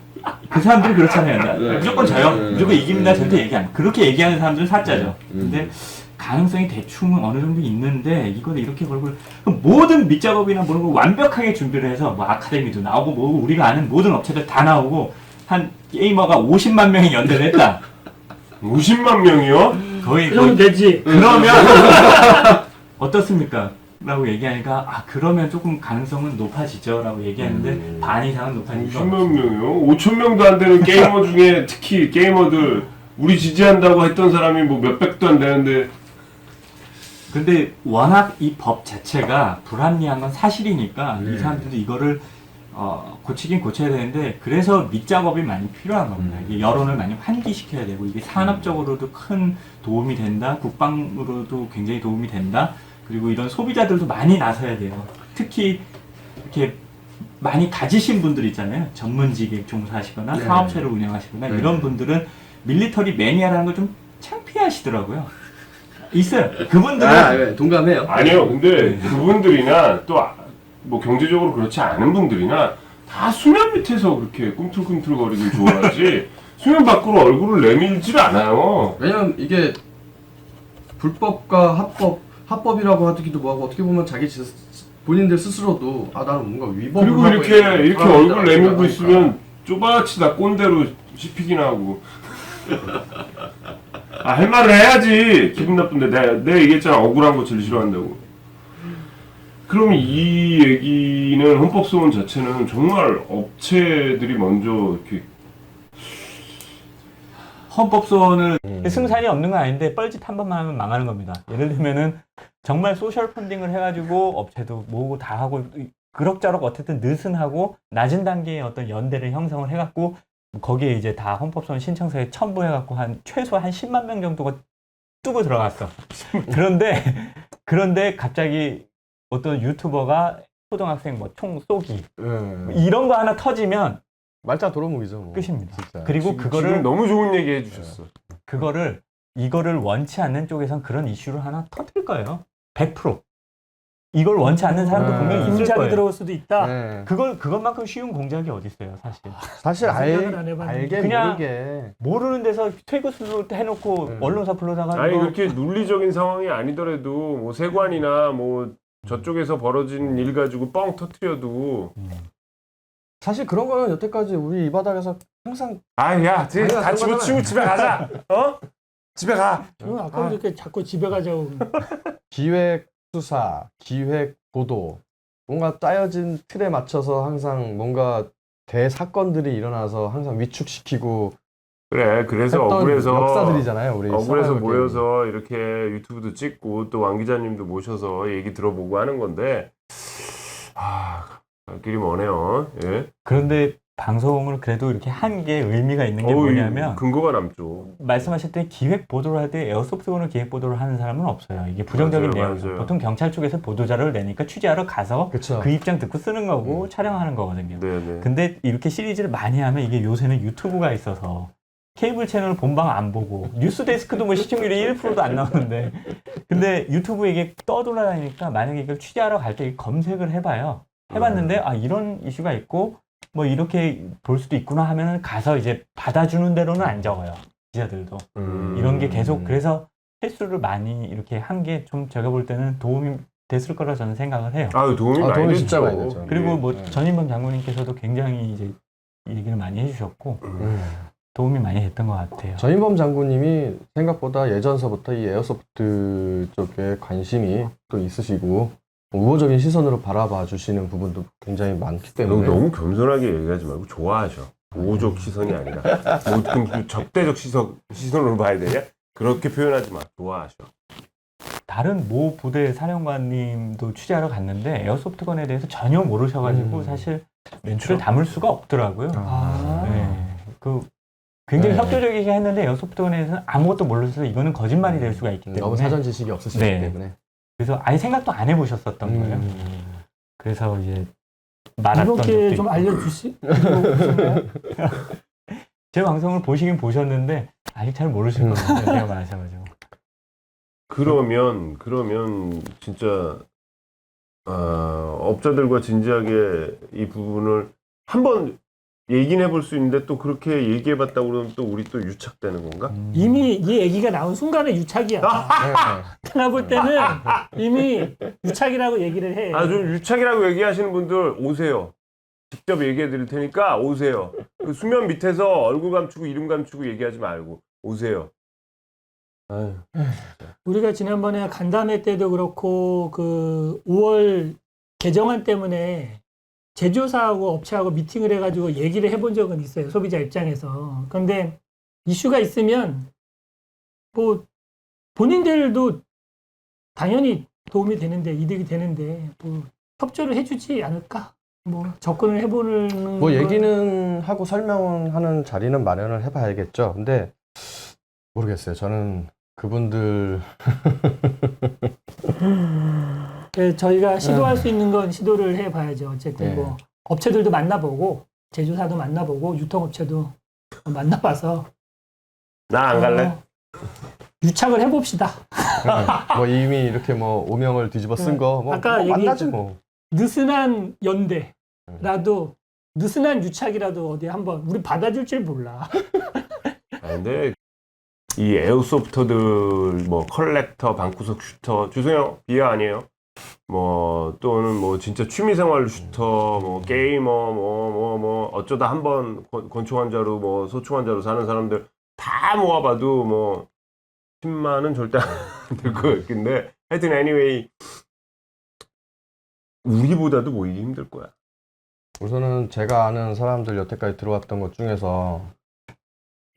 그 사람들이 그렇잖아요. 무조건 져요. 무조건 이깁니다. 절대 얘기 안 해요. 그렇게 얘기하는 사람들은 사짜죠. 근데 가능성이 대충 어느 정도 있는데 이걸 이렇게 걸고 모든 밑작업이나 모든 걸 완벽하게 준비를 해서 뭐 아카데미도 나오고 뭐 우리가 아는 모든 업체들 다 나오고 한 게이머가 50만 명이 연대를 했다. 50만 명이요? 거의 그러면 되지. 그러면 어떻습니까? 라고 얘기하니까 그러면 조금 가능성은 높아지죠 라고 얘기하는데 반 이상은 높아지죠. 50만 명이요? 5천 명도 안 되는 게이머 중에 특히 게이머들 우리 지지한다고 했던 사람이 뭐 몇백도 안 되는데 근데 워낙 이 법 자체가 불합리한 건 사실이니까 이 사람들도 이거를 고치긴 고쳐야 되는데 그래서 밑작업이 많이 필요한 겁니다. 이게 여론을 많이 환기시켜야 되고 이게 산업적으로도 큰 도움이 된다. 국방으로도 굉장히 도움이 된다. 그리고 이런 소비자들도 많이 나서야 돼요. 특히 이렇게 많이 가지신 분들 있잖아요. 전문직에 종사하시거나 사업체를 운영하시거나 이런 분들은 밀리터리 매니아라는 걸 좀 창피하시더라고요. 있어요. 그분들은 동감해요. 아니요. 근데 그분들이나 또 뭐 경제적으로 그렇지 않은 분들이나 다 수면 밑에서 그렇게 꿈틀꿈틀거리길 좋아하지 수면 밖으로 얼굴을 내밀질 않아요. 왜냐면 이게 불법과 합법이라고 하기도 뭐하고 어떻게 보면 본인들 스스로도 나는 뭔가 위법을 그리고 하고 이렇게 있는 얼굴 사람이다 내밀고 생각하니까. 있으면 쪼바치 다 꼰대로 씹히긴 하고. 할 말을 해야지. 기분 나쁜데 내가 얘기했잖아. 억울한 거 제일 싫어한다고. 그럼 이 얘기는 헌법소원 자체는 정말 업체들이 먼저 이렇게 헌법소원을 승산이 없는 건 아닌데 뻘짓 한 번만 하면 망하는 겁니다. 예를 들면은 정말 소셜 펀딩을 해가지고 업체도 모으고 다 하고 그럭저럭 어쨌든 느슨하고 낮은 단계의 어떤 연대를 형성을 해갖고 거기에 이제 다 헌법소원 신청서에 첨부해갖고 한 최소 한 10만 명 정도가 뚜고 들어갔어. 그런데 갑자기 어떤 유튜버가 초등학생 뭐 총 쏘기 이런 거 하나 터지면 말자 도루묵이죠. 뭐. 끝입니다. 진짜. 그리고 지금 너무 좋은 얘기 해주셨어. 이거를 원치 않는 쪽에선 그런 이슈를 하나 터뜨릴 거예요. 100%. 이걸 원치 않는 사람도 분명히 있을 공작이 거예요. 들어올 수도 있다. 네. 그것만큼 쉬운 공작이 어디 있어요, 사실. 사실 생각을 안 해봤는데. 알게 그냥 모르게 모르는 데서 퇴거수로 해놓고 언론사 불러다가 아니 이거 그렇게 논리적인 상황이 아니더라도 뭐 세관이나 뭐 저쪽에서 벌어진 일 가지고 뻥 터트려도 사실 그런 거는 여태까지 우리 이 바닥에서 항상 아야 아니야, 다 그런 집어치우고 집에 가자. 어? 집에 가. 아까부터 이렇게 자꾸 집에 가자고. 기획 수사, 기획 보도 뭔가 짜여진 틀에 맞춰서 항상 뭔가 대사건들이 일어나서 항상 위축시키고 그래 그래서 했던 억울해서 역사들이잖아요. 우리 억울해서 서바이벌 모여서 이렇게 유튜브도 찍고 또 왕 기자님도 모셔서 얘기 들어보고 하는 건데 갈 길이 머네요. 예. 그런데 방송을 그래도 이렇게 한 게 의미가 있는 게 뭐냐면 근거가 남죠. 말씀하셨던 기획 보도를 할 때 에어소프트건을 기획 보도를 하는 사람은 없어요. 이게 부정적인 맞아요, 내용이죠. 맞아요. 보통 경찰 쪽에서 보도자료를 내니까 취재하러 가서 그쵸. 그 입장 듣고 쓰는 거고 촬영하는 거거든요. 네네. 근데 이렇게 시리즈를 많이 하면 이게 요새는 유튜브가 있어서 케이블 채널 본방 안 보고 뉴스 데스크도 뭐 시청률이 1%도 안 나오는데 근데 유튜브에 이게 떠돌아다니니까 만약에 이걸 취재하러 갈 때 검색을 해봐요. 해봤는데 아 이런 이슈가 있고 뭐 이렇게 볼 수도 있구나 하면은 가서 이제 받아주는 대로는 안 적어요. 기자들도 이런 게 계속 그래서 횟수를 많이 이렇게 한 게 좀 제가 볼 때는 도움이 됐을 거라 저는 생각을 해요. 도움이 많이 도움이 됐죠. 진짜 많이 됐죠. 그리고 뭐 네. 전인범 장군님께서도 굉장히 이제 얘기를 많이 해주셨고 도움이 많이 됐던 것 같아요. 전인범 장군님이 생각보다 예전서부터 이 에어소프트 쪽에 관심이 또 있으시고 우호적인 시선으로 바라봐 주시는 부분도 굉장히 많기 때문에 너무 겸손하게 얘기하지 말고 좋아하셔. 우호적 시선이 아니라 뭐 그럼 적대적 시선으로 봐야 되냐? 그렇게 표현하지 마. 좋아하셔. 다른 모 부대 사령관님도 취재하러 갔는데 에어소프트건에 대해서 전혀 모르셔가지고 사실 멘트를 담을 수가 없더라고요. 네. 그 굉장히 네. 협조적이게 했는데 에어소프트건에 대해서는 아무것도 모르셔서 이거는 거짓말이 될 수가 있기 때문에 너무 사전 지식이 없으시기 네. 때문에 그래서 아예 생각도 안 해보셨었던 거예요. 그래서 이제 말았던 적도 이렇게 좀 있고. 알려주시나요? 제 방송을 보시긴 보셨는데 아직 잘 모르실 것 같아요. 제가 말하셔가지고. 그러면 진짜 업자들과 진지하게 이 부분을 한번 얘기는 해볼 수 있는데 또 그렇게 얘기해봤다 그러면 또 우리 또 유착되는 건가? 이미 이 얘기가 나온 순간에 유착이야. 내가 볼 때는 이미 유착이라고 얘기를 해. 좀 유착이라고 얘기하시는 분들 오세요. 직접 얘기해 드릴 테니까 오세요. 그 수면 밑에서 얼굴 감추고 이름 감추고 얘기하지 말고 오세요. 아유. 우리가 지난번에 간담회 때도 그렇고 그 5월 개정안 때문에 제조사하고 업체하고 미팅을 해가지고 얘기를 해본 적은 있어요. 소비자 입장에서. 그런데 이슈가 있으면 뭐 본인들도 당연히 도움이 되는데 이득이 되는데 뭐 협조를 해주지 않을까? 뭐 접근을 해보는 뭐 건- 얘기는 하고 설명은 하는 자리는 마련을 해봐야겠죠. 근데 모르겠어요. 저는 그분들 네, 저희가 시도할 수 있는 건 시도를 해봐야죠. 어쨌든 네. 뭐 업체들도 만나보고 제조사도 만나보고 유통업체도 만나봐서 나 안 갈래? 유착을 해봅시다. 뭐 이미 이렇게 뭐 오명을 뒤집어 쓴 거 뭐 아까 만나지 얘기했던- 뭐. 느슨한 연대라도 느슨한 유착이라도 어디 한번 우리 받아줄 줄 몰라. 근데 이 에어소프터들 뭐 컬렉터, 방구석 슈터 죄송해요 비하 아니에요. 뭐 또는 뭐 진짜 취미생활 슈터, 뭐 게이머, 뭐 어쩌다 한번 권총 환자로 뭐 소총 환자로 사는 사람들 다 모아봐도 뭐 10만은 절대 안 될 것 같긴데 하여튼 anyway 우리보다도 모이기 힘들 거야. 우선은 제가 아는 사람들 여태까지 들어왔던 것 중에서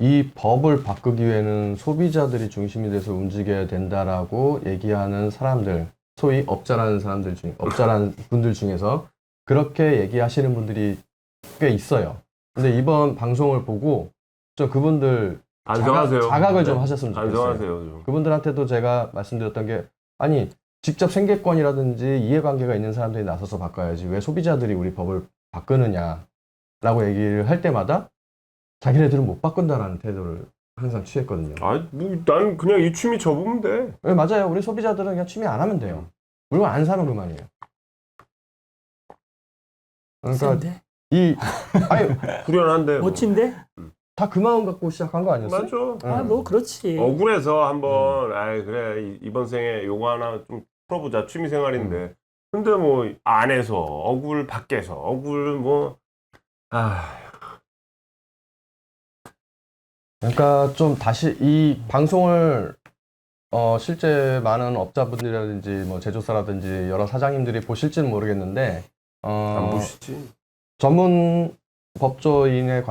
이 법을 바꾸기 위해는 소비자들이 중심이 돼서 움직여야 된다라고 얘기하는 사람들, 소위 업자라는 사람들 중, 업자라는 분들 중에서 그렇게 얘기하시는 분들이 꽤 있어요. 근데 이번 방송을 보고 좀 그분들 반성하세요. 자각을 좀 네. 하셨으면 좋겠어요. 반성하세요. 좀. 그분들한테도 제가 말씀드렸던 게 아니 직접 생계권이라든지 이해관계가 있는 사람들이 나서서 바꿔야지 왜 소비자들이 우리 법을 바꾸느냐라고 얘기를 할 때마다 자기네들은 못 바꾼다라는 태도를 항상 취했거든요. 난 그냥 이 취미 접으면 돼. 네, 맞아요. 우리 소비자들은 그냥 취미 안 하면 돼요. 물건 안 사면 그만이에요. 그러니까 센데? 아니 후련한데. 뭐. 멋진데? 다 그 마음 갖고 시작한 거 아니었어요? 맞죠. 아, 뭐 그렇지. 억울해서 한번 그래 이번 생에 요거 하나 좀 풀어보자 취미 생활인데 근데 뭐 안에서 억울 밖에서 억울 그러니까 좀 다시 이 방송을 실제 많은 업자분들이라든지 뭐 제조사라든지 여러 사장님들이 보실지는 모르겠는데 안 보시지. 전문 법조인의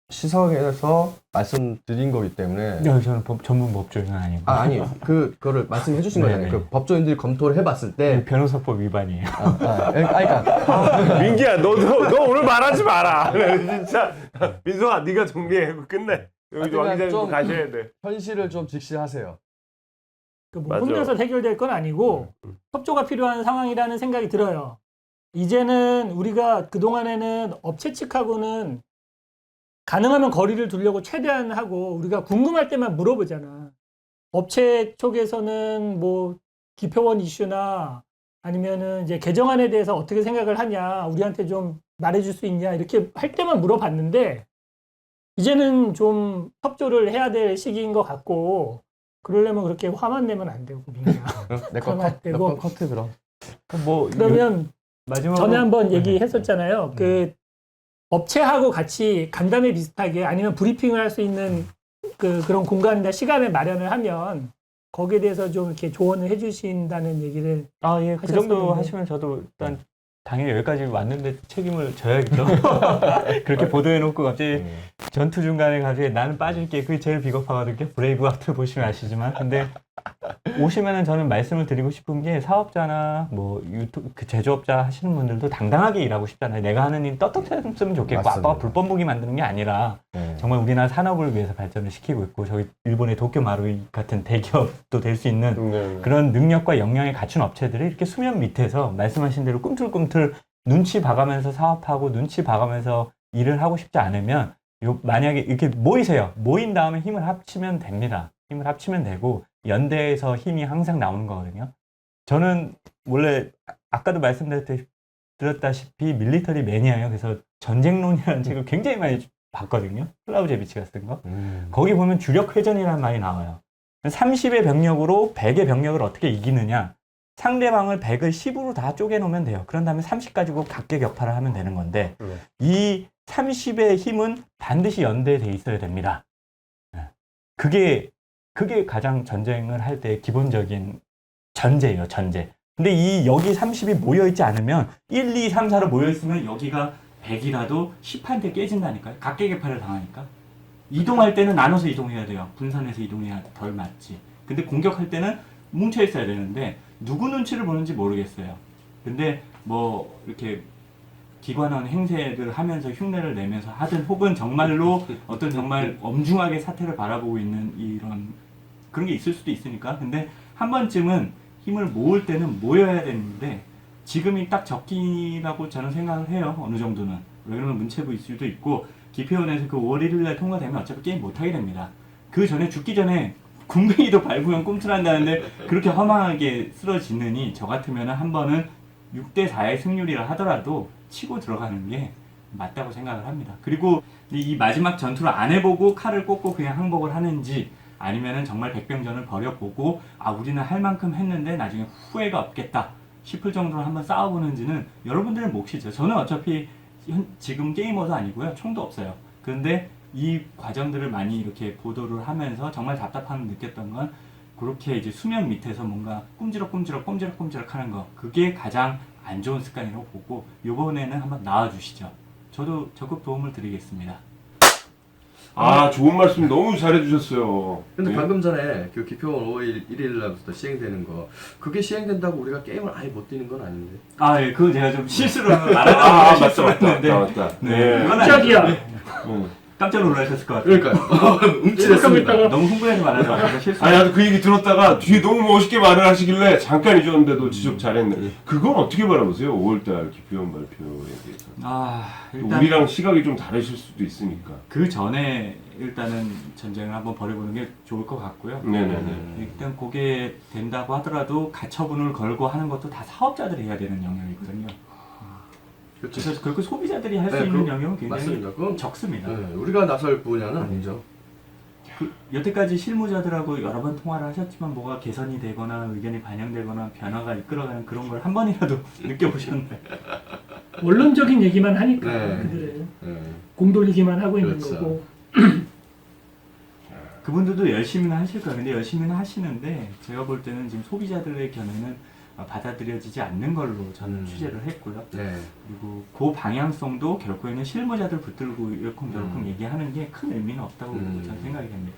시선에서 말씀드린 거기 때문에 저는 전문 법조인은 아니고. 아니 그거를 말씀해 주신 거잖아요. 네네. 그 법조인들이 검토를 해봤을 때 변호사법 위반이에요. 그러니까 민기야 너 오늘 말하지 마라. 진짜 민수아 네가 정리해 끝내. 여기 왕 기자님도 좀- 가셔야 돼. 현실을 좀 직시하세요. 뭐 맞아. 홈에서 해결될 건 아니고 협조가 필요한 상황이라는 생각이 들어요. 이제는 우리가 그동안에는 업체 측하고는 가능하면 거리를 두려고 최대한 하고 우리가 궁금할 때만 물어보잖아. 업체 쪽에서는 뭐 기표원 이슈나 아니면은 이제 개정안에 대해서 어떻게 생각을 하냐, 우리한테 좀 말해줄 수 있냐 이렇게 할 때만 물어봤는데 이제는 좀 협조를 해야 될 시기인 것 같고 그러려면 그렇게 화만 내면 안 되고 민기야. 내거 되고. 커트 그럼. 뭐 그러면 마지막으로 전에 한번 네. 얘기했었잖아요. 그 업체하고 같이 간담회 비슷하게 아니면 브리핑을 할 수 있는 그런 공간이나 시간을 마련을 하면 거기에 대해서 좀 이렇게 조언을 해주신다는 얘기를 그 정도 하셨었는데. 하시면 저도 일단 당연히 여기까지 왔는데 책임을 져야겠죠. 그렇게 보도해놓고 갑자기 전투 중간에 갑자기 나는 빠질게 그게 제일 비겁하거든요. 브레이브하트 보시면 아시지만 근데 오시면은 저는 말씀을 드리고 싶은 게 사업자나 뭐 그 제조업자 하시는 분들도 당당하게 일하고 싶잖아요. 내가 하는 일 떳떳했으면 좋겠고 맞습니다. 아빠가 불법 무기 만드는 게 아니라 정말 우리나라 산업을 위해서 발전을 시키고 있고 저희 일본의 도쿄 마루이 같은 대기업도 될 수 있는 그런 능력과 역량을 갖춘 업체들이 이렇게 수면 밑에서 말씀하신 대로 꿈틀꿈틀 눈치 봐가면서 사업하고 눈치 봐가면서 일을 하고 싶지 않으면 만약에 이렇게 모이세요. 모인 다음에 힘을 합치면 됩니다. 힘을 합치면 되고 연대에서 힘이 항상 나오는 거거든요. 저는 원래 아까도 말씀드렸다시피 밀리터리 매니아예요. 그래서 전쟁론이라는 책을 굉장히 많이 봤거든요. 클라우제비치가 쓴 거. 거기 보면 주력 회전이라는 말이 나와요. 30의 병력으로 100의 병력을 어떻게 이기느냐. 상대방을 100을 10으로 다 쪼개놓으면 돼요. 그런 다음에 30 가지고 각계격파를 하면 되는 건데 이 30의 힘은 반드시 연대돼 있어야 됩니다. 그게 가장 전쟁을 할 때 기본적인 전제예요, 전제. 근데 여기 30이 모여있지 않으면 1, 2, 3, 4로 모여있으면 여기가 100이라도 10한테 깨진다니까요. 각계격파를 당하니까. 이동할 때는 나눠서 이동해야 돼요. 분산해서 이동해야 덜 맞지. 근데 공격할 때는 뭉쳐 있어야 되는데 누구 눈치를 보는지 모르겠어요. 근데 뭐 이렇게 기관원 행세를 하면서 흉내를 내면서 하든 혹은 정말로 어떤 정말 엄중하게 사태를 바라보고 있는 이런 그런 게 있을 수도 있으니까. 근데 한 번쯤은 힘을 모을 때는 모여야 되는데 지금이 딱 적기라고 저는 생각을 해요. 어느 정도는. 왜 그러면 문체부 이슈도 있고 기표원에서 그 5월 1일날 통과되면 어차피 게임 못하게 됩니다. 그 전에 죽기 전에 군뱅이도 밟으면 꿈틀한다는데 그렇게 허망하게 쓰러지느니 저 같으면 한 번은 6대4의 승률이라 하더라도 치고 들어가는 게 맞다고 생각을 합니다. 그리고 이 마지막 전투를 안 해보고 칼을 꽂고 그냥 항복을 하는지 아니면은 정말 백병전을 벌여보고 우리는 할 만큼 했는데 나중에 후회가 없겠다 싶을 정도로 한번 싸워보는지는 여러분들의 몫이죠. 저는 어차피 지금 게이머도 아니고요. 총도 없어요. 그런데 이 과정들을 많이 이렇게 보도를 하면서 정말 답답함을 느꼈던 건 그렇게 이제 수면 밑에서 뭔가 꼼지럭 하는 거 그게 가장 안 좋은 습관이라고 보고 이번에는 한번 나와주시죠. 저도 적극 도움을 드리겠습니다. 아, 좋은 말씀 너무 잘해주셨어요. 근데 네. 방금 전에 그 기표원 5일 1일 날부터 시행되는 거 그게 시행된다고 우리가 게임을 아예 못 뛰는 건 아닌데. 아, 예, 그건 제가 좀 실수로 아, 말하다가 맞다, 실수했는데 맞다. 네, 그건 깜짝이야. 깜짝 놀라셨을 것 같아요. 그러니까요. 움찔했습니다. 너무 흥분해서 말하다가 실수. 아니, 나도 그 얘기 들었다가 뒤에 너무 멋있게 말을 하시길래 잠깐 잊었는데도 지적 잘했네. 그건 어떻게 바라보세요? 5월달 기표원 발표에 대해서. 아, 또 일단 우리랑 시각이 좀 다르실 수도 있으니까. 그 전에 일단은 전쟁을 한번 벌여보는 게 좋을 것 같고요. 네네네. 일단 그게 된다고 하더라도 가처분을 걸고 하는 것도 다 사업자들이 해야 되는 영역이거든요. 그렇죠. 그래서 결국 소비자들이 할 수 네, 있는 그거 영역은 굉장히 맞습니다. 그건 적습니다. 네, 우리가 나설 분야는 아니죠. 여태까지 실무자들하고 여러 번 통화를 하셨지만 뭐가 개선이 되거나 의견이 반영되거나 변화가 이끌어가는 그런 걸 한 번이라도 느껴보셨나요? 원론적인 얘기만 하니까 네. 그들은 네. 공 돌리기만 하고 있는 그렇죠. 거고. 그분들도 열심히는 하실 거예요. 근데 열심히는 하시는데 제가 볼 때는 지금 소비자들의 견해는 받아들여지지 않는 걸로 저는 취재를 했고요. 네. 그리고 그 방향성도 결국에는 실무자들 붙들고 이러쿵저러쿵 얘기하는 게 큰 의미는 없다고 저는 생각이 됩니다.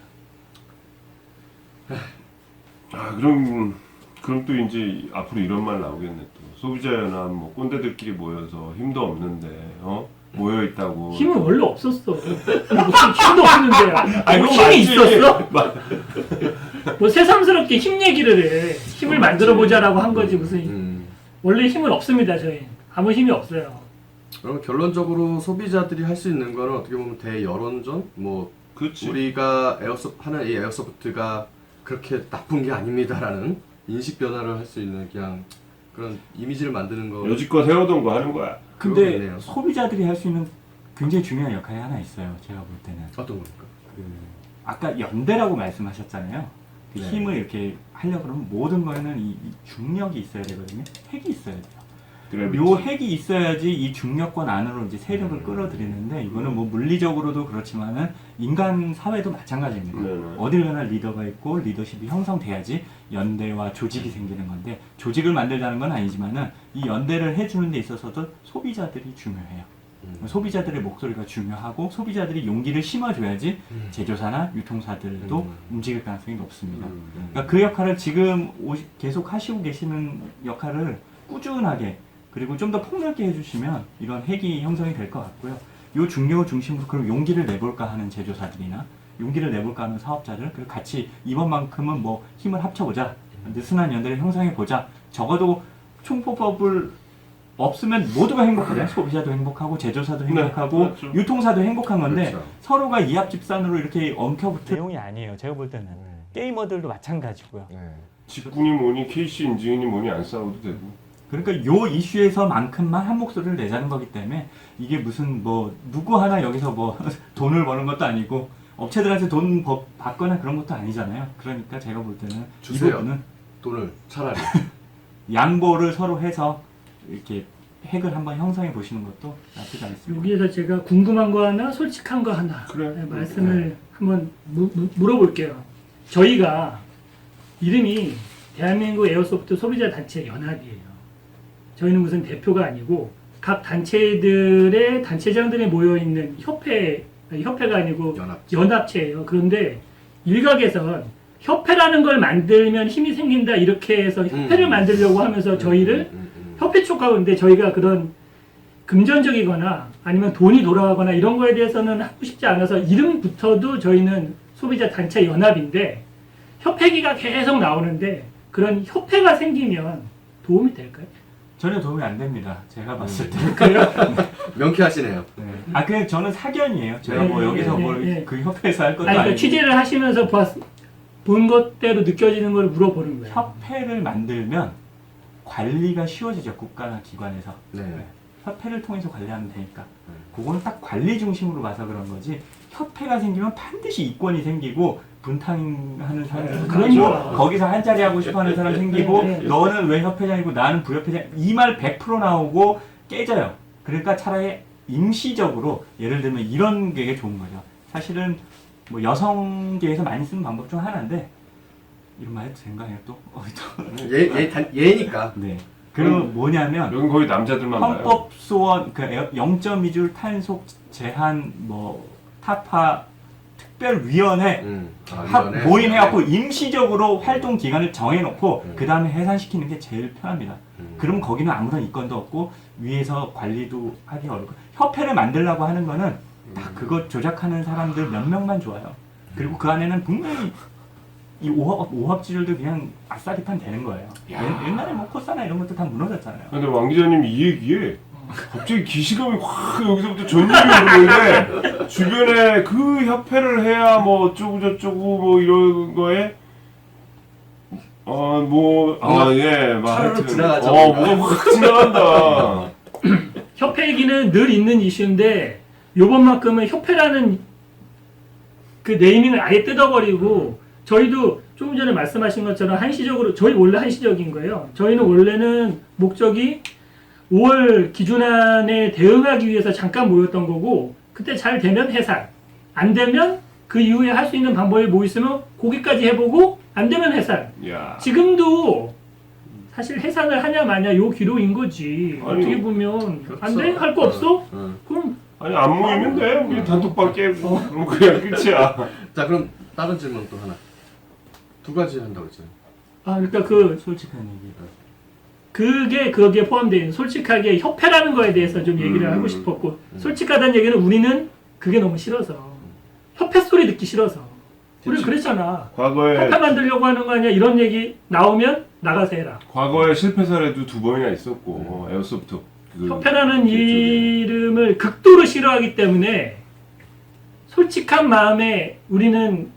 아, 그럼 또 이제 앞으로 이런 말 나오겠네 또. 소비자연합 뭐 꼰대들끼리 모여서 힘도 없는데 모여 있다고. 힘은 원래 없었어. 무슨 힘도 없는데. 아니, 뭐 그건 힘이 맞지. 있었어? 뭐 새삼스럽게 힘 얘기를 해. 힘을 만들어 보자라고 한 거지 무슨. 원래 힘은 없습니다 저희. 아무 힘이 없어요. 그럼 결론적으로 소비자들이 할 수 있는 거는 어떻게 보면 대여론전, 뭐 그렇지. 우리가 하는 이 에어소프트가 그렇게 나쁜 게 아닙니다라는 인식 변화를 할 수 있는 그냥 그런 이미지를 만드는 거. 여지껏 해오던 거 하는 거야. 근데 그러겠네요. 소비자들이 할 수 있는 굉장히 중요한 역할이 하나 있어요. 제가 볼 때는. 어떤 겁니까? 아까 연대라고 말씀하셨잖아요. 그 네. 힘을 이렇게 하려고 그러면 모든 거에는 이 중력이 있어야 되거든요. 핵이 있어야 돼요. 요 핵이 있어야지 이 중력권 안으로 이제 세력을 끌어들이는데 이거는 뭐 물리적으로도 그렇지만은 인간 사회도 마찬가지입니다. 네네. 어딜 가나 리더가 있고 리더십이 형성돼야지 연대와 조직이 생기는 건데 조직을 만들자는 건 아니지만은 이 연대를 해주는 데 있어서도 소비자들이 중요해요. 소비자들의 목소리가 중요하고 소비자들이 용기를 심어줘야지 제조사나 유통사들도 움직일 가능성이 높습니다. 그러니까 그 역할을 지금 계속 하시고 계시는 역할을 꾸준하게 그리고 좀 더 폭넓게 해주시면 이런 핵이 형성이 될 것 같고요. 이 중력을 중심으로 그럼 용기를 내볼까 하는 제조사들이나 용기를 내볼까 하는 사업자들 그리고 같이 이번만큼은 뭐 힘을 합쳐보자. 느슨한 연대를 형성해보자. 적어도 총포법을 없으면 모두가 행복하잖아요. 소비자도 행복하고 제조사도 행복하고 네, 그렇죠. 유통사도 행복한 건데 그렇죠. 서로가 이합집산으로 이렇게 엉켜붙은 내용이 아니에요. 제가 볼 때는 게이머들도 마찬가지고요. 네. 직군이 뭐니 KC 인증이니 뭐니 안 싸워도 되고. 그러니까 요 이슈에서만큼만 한 목소리를 내자는 거기 때문에 이게 무슨 뭐 누구 하나 여기서 뭐 돈을 버는 것도 아니고 업체들한테 돈 받거나 그런 것도 아니잖아요. 그러니까 제가 볼 때는 주세요. 이 부분은 돈을 차라리. 양보를 서로 해서 이렇게 핵을 한번 형성해 보시는 것도 나쁘지 않습니다. 여기에서 제가 궁금한 거 하나, 솔직한 거 하나 그래. 네, 말씀을 한번 물어볼게요. 저희가 이름이 대한민국 에어소프트 소비자 단체 연합이에요. 저희는 무슨 대표가 아니고 각 단체들의 단체장들이 모여 있는 협회가 아니고 연합체예요. 그런데 일각에선 협회라는 걸 만들면 힘이 생긴다 이렇게 해서 협회를 만들려고 하면서 저희를 협회 쪽하고 근데 저희가 그런 금전적이거나 아니면 돈이 돌아가거나 이런 거에 대해서는 하고 싶지 않아서 이름부터도 저희는 소비자 단체 연합인데 협회기가 계속 나오는데 그런 협회가 생기면 도움이 될까요? 전혀 도움이 안 됩니다. 제가 봤을 때. 명쾌하시네요. 네. 아, 그냥 저는 사견이에요. 제가 네, 뭐 여기서 네, 뭘 네. 그 협회에서 할 것도 아니, 아니고. 그러니까 취재를 하시면서 본 것대로 느껴지는 걸 물어보는 거예요. 협회를 만들면 관리가 쉬워지죠. 국가나 기관에서. 네. 협회를 통해서 관리하면 되니까. 그거는 딱 관리 중심으로 가서 그런 거지. 협회가 생기면 반드시 이권이 생기고 분탕하는 사람들 그런 생기고 거야. 거기서 한 자리 하고 싶어하는 사람 생기고 네, 네. 너는 왜 협회장이고 나는 부협회장 이 말 100% 나오고 깨져요. 그러니까 차라리 임시적으로 예를 들면 이런 게 좋은 거죠. 사실은 뭐 여성계에서 많이 쓰는 방법 중 하나인데 이런 말 해도 된가요 또? 예니까. 네. 그럼 뭐냐면 여긴 거의 남자들만 봐요. 헌법 소원 그 0.2줄 탄소 제한 뭐 타파 특별위원회 위원회? 모임해갖고 임시적으로 활동 기간을 정해놓고 음. 그 다음에 해산시키는 게 제일 편합니다. 음. 그럼 거기는 아무런 이권도 없고 위에서 관리도 하기 어렵고 협회를 만들려고 하는 거는 다 그것 조작하는 사람들 몇 명만 좋아요. 그리고 그 안에는 분명히 이 오합지졸도 그냥 아싸리판 되는 거예요. 옛날에 뭐 코사나 이런 것도 다 무너졌잖아요. 근데 왕 기자님 이 얘기에 갑자기 기시감이 확 여기서부터 전율이 오르는데 주변에 그 협회를 해야 뭐 어쩌고 저쩌고 뭐 이런 거에 막 차로로 지나가죠. 뭐가 확 지나간다. 협회 얘기는 늘 있는 이슈인데 요번만큼은 협회라는 그 네이밍을 아예 뜯어버리고 저희도 조금 전에 말씀하신 것처럼 한시적으로 저희 원래 한시적인 거예요. 저희는 원래는 목적이 5월 기준안에 대응하기 위해서 잠깐 모였던 거고 그때 잘 되면 해산 안 되면 그 이후에 할 수 있는 방법이 뭐 있으면 거기까지 해보고 안 되면 해산. 야. 지금도 사실 해산을 하냐 마냐 요 기로인 거지. 아니, 어떻게 보면 안 돼? 할 거 없어? 그럼 아니 안 모이면 돼. 우리 단톡방게 그럼 그냥 끝이야. 자 그럼 다른 질문 또 하나. 두 가지 한다고 했잖아요. 그러니까 그 솔직한 얘기. 그게 거기에 포함되어 있는 솔직하게 협회라는 거에 대해서 좀 얘기를 하고 싶었고 솔직하다는 얘기는 우리는 그게 너무 싫어서 협회 소리 듣기 싫어서 우리 그랬잖아. 과거에 협회 만들려고 하는 거 아니야? 이런 얘기 나오면 나가서 해라. 과거에 실패 사례도 2번이나 있었고 에어소프트 협회라는 그쪽에. 이름을 극도로 싫어하기 때문에 솔직한 마음에 우리는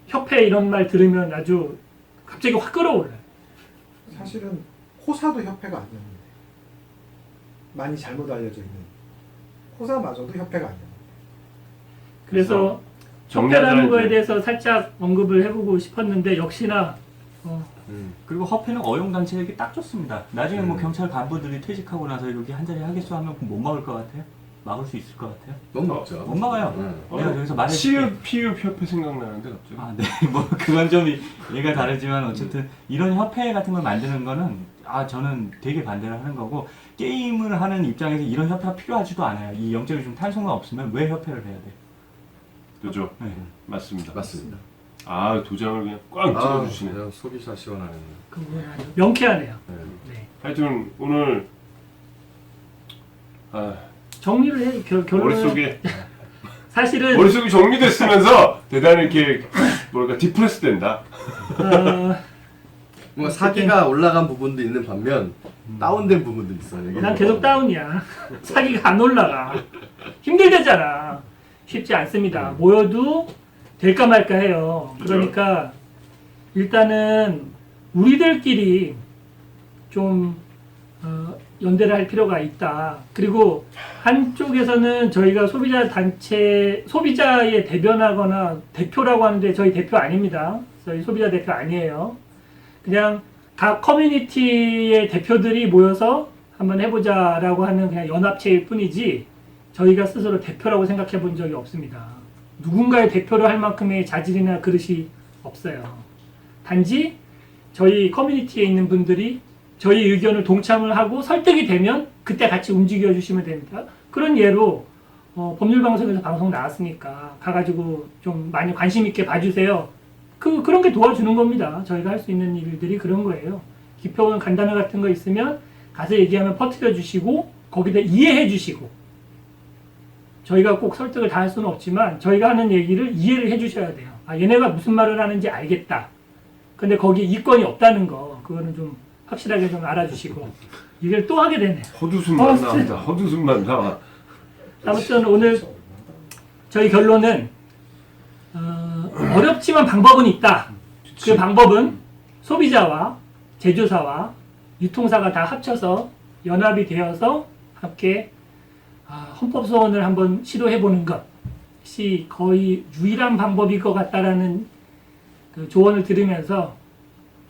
협회 이런 말 들으면 아주 갑자기 확 끌어올라요. 사실은 호사도 협회가 아니었는데 많이 잘못 알려져 있는 호사마저도 협회가 아니었는데 그래서 정리하자면 협회라는 거에 이제 대해서 살짝 언급을 해보고 싶었는데 역시나 그리고 협회는 어용단체 얘기 딱 좋습니다. 나중에 뭐 경찰 간부들이 퇴직하고 나서 여기 한 자리 하겠어 하면 못 막을 것 같아요? 막을 수 있을 것 같아요? 못 먹죠. 못 막아요. 내가 저기서 말해줄게. 치읓 피읓 협회 생각나는데 갑자기. 아, 네. 뭐 그건 좀 얘가 다르지만 어쨌든 이런 협회 같은 걸 만드는 거는 저는 되게 반대를 하는 거고 게임을 하는 입장에서 이런 협회가 필요하지도 않아요. 이 0.1중 탄소가 없으면 왜 협회를 해야 돼? 그죠? 네. 맞습니다. 맞습니다. 도장을 그냥 꽝 찍어주시네. 그냥 소비자 시원하네. 그건 아주 명쾌하네요. 네. 네. 하여튼 오늘 정리를 해 결론은 머릿속에 사실은 정리됐으면서 대단히 이렇게 뭐랄까 디프레스 된다. 뭔가 사기가 올라간 부분도 있는 반면 다운된 부분도 있어요. 난 계속 다운이야. 사기가 안 올라가. 힘들대잖아. 쉽지 않습니다. 모여도 될까 말까 해요. 그러니까 일단은 우리들끼리 좀 연대를 할 필요가 있다. 그리고 한쪽에서는 저희가 소비자 단체, 소비자의 대변하거나 대표라고 하는데 저희 대표 아닙니다. 저희 소비자 대표 아니에요. 그냥 각 커뮤니티의 대표들이 모여서 한번 해보자라고 하는 그냥 연합체일 뿐이지 저희가 스스로 대표라고 생각해 본 적이 없습니다. 누군가의 대표를 할 만큼의 자질이나 그릇이 없어요. 단지 저희 커뮤니티에 있는 분들이 저희 의견을 동참을 하고 설득이 되면 그때 같이 움직여 주시면 됩니다. 그런 예로 법률방송에서 방송 나왔으니까 가가지고 좀 많이 관심 있게 봐주세요. 그런 게 도와주는 겁니다. 저희가 할 수 있는 일들이 그런 거예요. 기표원 간담회 같은 거 있으면 가서 얘기하면 퍼뜨려 주시고 거기다 이해해 주시고 저희가 꼭 설득을 다 할 수는 없지만 저희가 하는 얘기를 이해를 해 주셔야 돼요. 얘네가 무슨 말을 하는지 알겠다. 근데 거기에 이권이 없다는 거 그거는 좀 확실하게 좀 알아주시고 이걸 또 하게 되네. 헛웃음만 나온다. 헛웃음만 나와. 아무튼 오늘 저희 결론은 어렵지만 방법은 있다. 그 방법은 소비자와 제조사와 유통사가 다 합쳐서 연합이 되어서 함께 헌법소원을 한번 시도해보는 것이 거의 유일한 방법일 것 같다라는 그 조언을 들으면서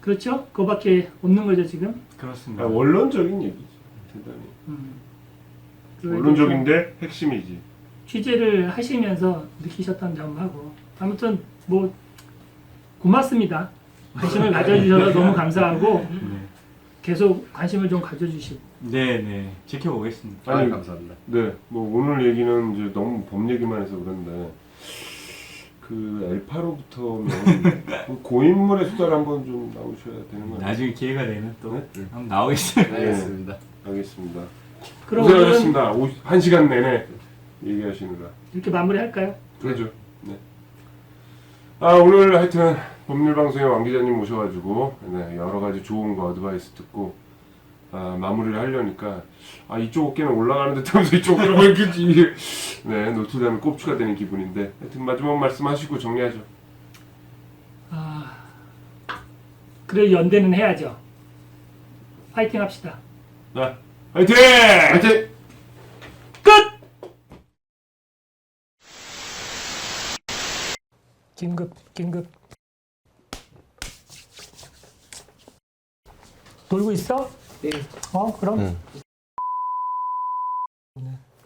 그렇죠? 그거밖에 없는 거죠 지금? 그렇습니다. 원론적인 얘기지. 대단히. 원론적인데 핵심이지. 취재를 하시면서 느끼셨던 점하고 아무튼 뭐 고맙습니다. 관심을 가져주셔서 너무 감사하고 계속 관심을 좀 가져주시고. 네, 지켜보겠습니다. 아니, 감사합니다. 네, 뭐 오늘 얘기는 이제 너무 법 얘기만 해서 그런데 그 엘파로부터면 그 고인물의 수다를 한번 좀 나오셔야 되는 거 아니에요? 나중에 기회가 되면 또 네? 한번 나오겠습니다. 알겠습니다. 알겠습니다. 그럼 오늘은 고생하셨습니다. 1시간 내내 얘기하시느라. 이렇게 마무리할까요? 그렇죠. 네. 아, 오늘 하여튼 법률방송에 왕 기자님 모셔가지고 네, 여러 가지 좋은 거 어드바이스 듣고 마무리를 하려니까 이쪽 어깨는 올라가는 듯 하면서 이쪽 어깨는 왜 이렇게 네, 노트담에 꼽추가 되는 기분인데 하여튼 마지막 말씀하시고 정리하죠. 그래 연대는 해야죠. 파이팅 합시다. 자, 화이팅! 화이팅! 긴급. 놀고 있어? 네. 그럼.